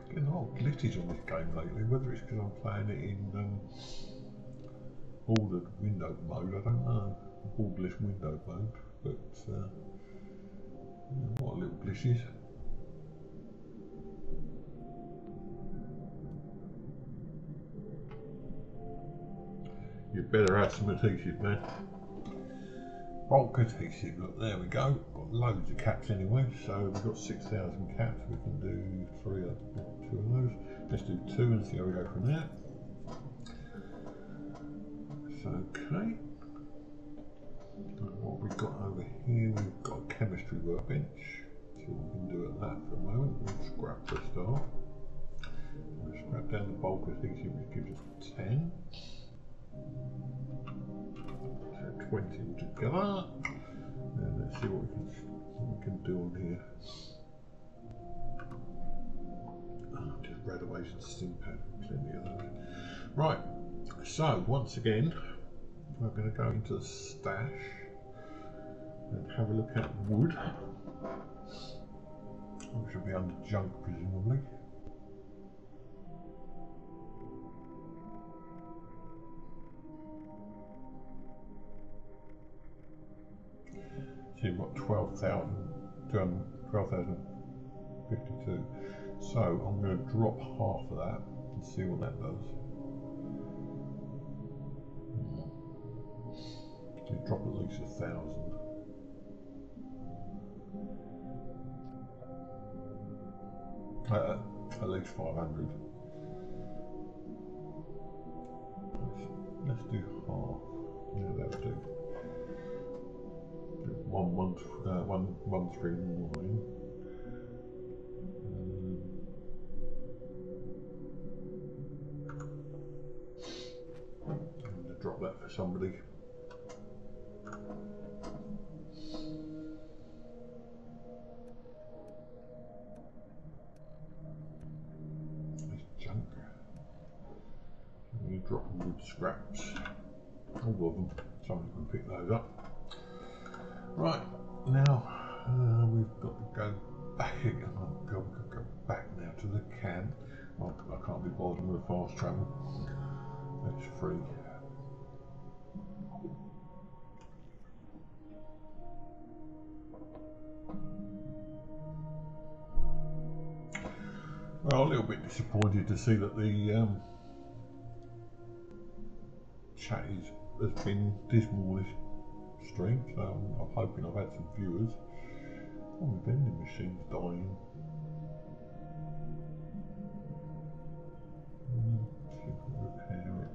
Getting a lot of glitches on this game lately, whether it's because I'm playing it in bordered window mode, I don't know. Borderless window mode, but what little glitches. You better have some adhesive, man. Bulk adhesive, look, there we go. Got loads of caps anyway, so we've got 6,000 caps. We can do two of those. Let's do 2 and see how we go from there. That's okay. What we've got over here, we've got a chemistry workbench. See what we can do at that for a moment. We'll scrap for a start. We'll scrap down the bulk adhesive, which gives us 10. So 20 altogether. And let's see what we can do on here. Just red away some stim pad, plenty of those. Right, so once again, we're going to go into the stash and have a look at wood, which will be under junk presumably. So you've got 12,000 12,052. So I'm going to drop half of that and see what that does. You drop at least 1,000. At least 500. Let's do half. Yeah, that would do. 139. I'm going to drop that for somebody. It's junk. I'm going to drop them with scraps. All of them. Somebody can pick those up. Right, now we've got to go back again. Oh God, we've got to go back now to the camp. Oh, I can't be bothered with fast travel. That's free. Well, a little bit disappointed to see that the chat has been dismal this stream, so I'm hoping I've had some viewers. Oh, my vending machine's dying. See if we can repair it.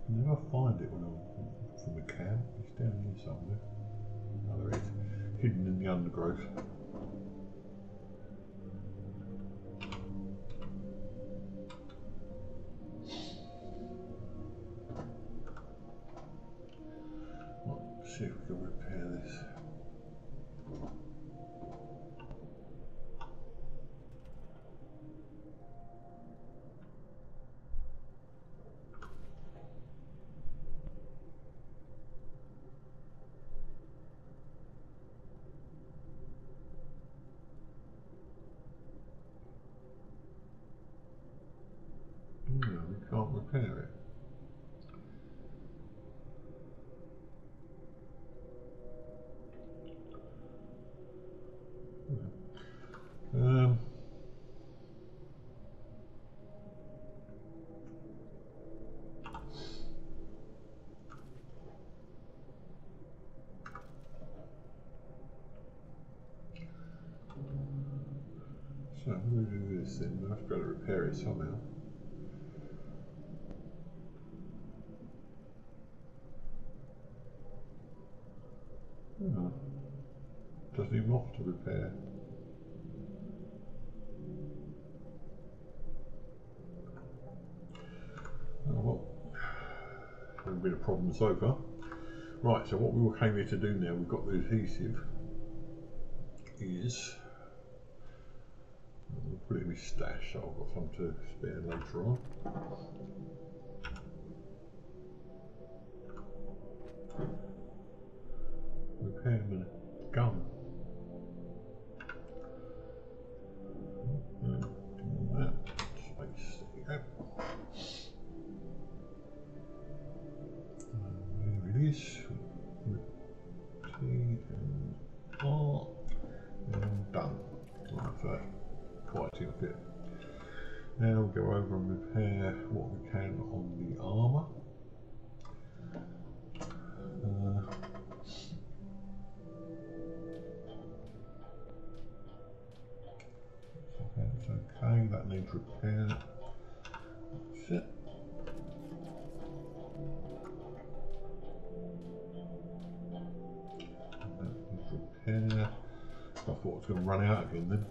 I never find it when I'm from the camp. It's down here somewhere. Oh, there it is. Hidden in the undergrowth. Let's see if we can repair this. No, we can't repair it. So we'll do this then. We'll have to be able to repair it somehow. Oh. Doesn't even offer to repair. Oh well, hasn't been a problem so far. Right, so what we came here to do now, we've got the adhesive, is we'll put it in my stash, so I've got some to spare later on. Repairman gun. That space, there you go. There it is. T and R and done. Right, so quite a fit. Now we'll go over and repair what we can on the armour. That's okay, that needs repair. That's it. Repair. I thought it was going to run out again then.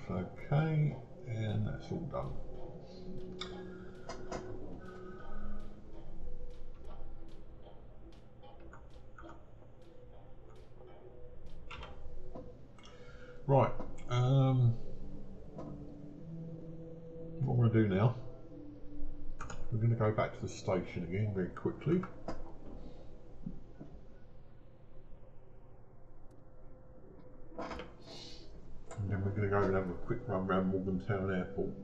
That's okay, and that's all done. Right, what I'm going to do now, we're going to go back to the station again very quickly. then we're going to go and have a quick run around Morgantown Airport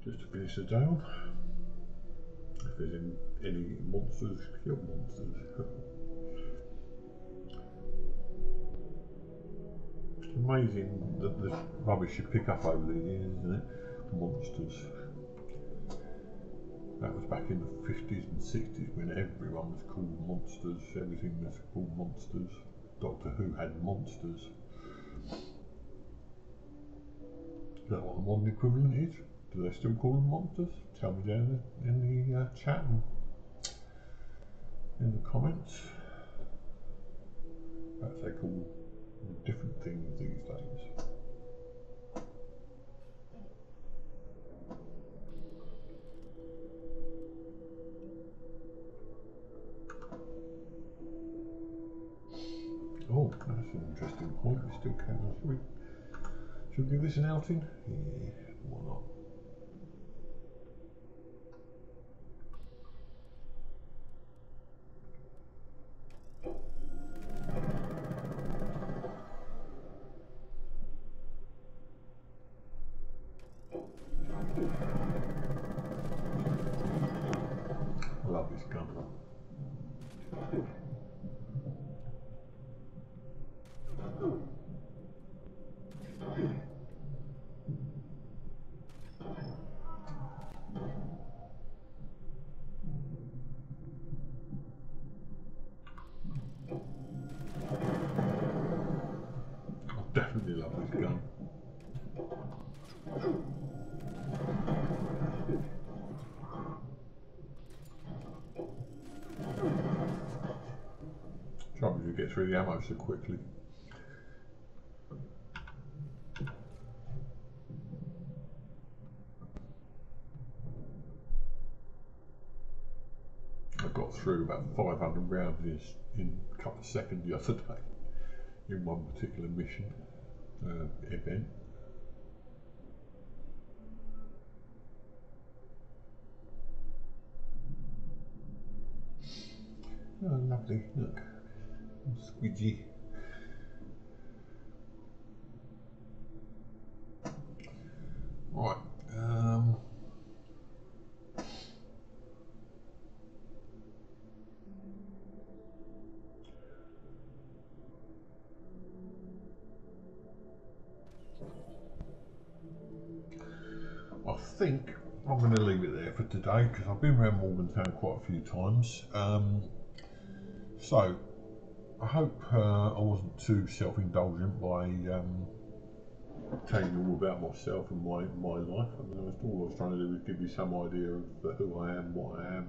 just to finish the day off. If there's any monsters, kill monsters. It's amazing the rubbish you pick up over the years, isn't it? Monsters. That was back in the 50s and 60s when everyone was called monsters, everything was called monsters. Doctor Who had monsters. Is that what the modern equivalent is? Do they still call them monsters? Tell me down in the chat and in the comments. Perhaps they call different things these days. Oh, that's an interesting point. We still can. Should we give this an outing? Yeah, why not? I love this gun. I definitely love this gun. Trouble is you get through the ammo so quickly. I got through about 500 rounds in a couple of seconds the other day in one particular mission event. Oh, lovely, look, squidgy. Right, I think I'm going to leave it there for today because I've been around Morgantown quite a few times. So I hope I wasn't too self-indulgent by telling you all about myself and my life. I mean, all I was trying to do was give you some idea of who I am, what I am,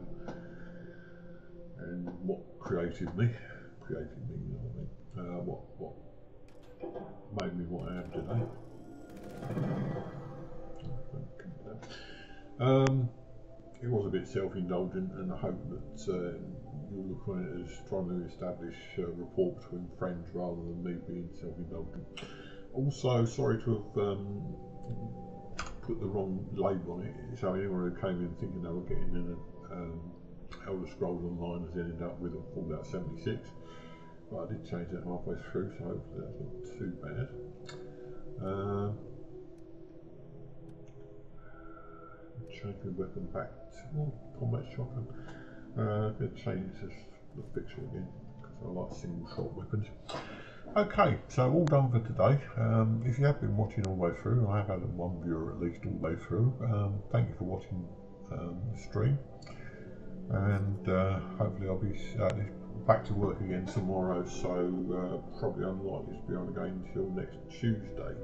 and what created me. You know what I mean? What made me what I am today. It was a bit self-indulgent, and I hope that you'll look on it as trying to establish a rapport between friends rather than me being self-indulgent. Also, sorry to have put the wrong label on it, so anyone who came in thinking they were getting in Elder Scrolls Online has ended up with a Fallout 76, but I did change that halfway through, so hopefully that's not too bad. Change my weapon back to combat shotgun. I'm going to change it to the fixer again because I like single shot weapons. Okay, so all done for today. If you have been watching all the way through, I have had one viewer at least all the way through. Thank you for watching the stream, and hopefully I'll be back to work again tomorrow, so probably unlikely to be on again until next Tuesday.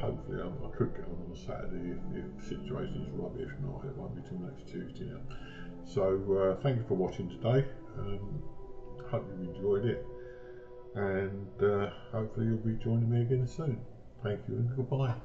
Hopefully I could get on Saturday if the situation is right, but if not, it won't be till next Tuesday now. So thank you for watching today. Hope you enjoyed it, and hopefully you'll be joining me again soon. Thank you and goodbye.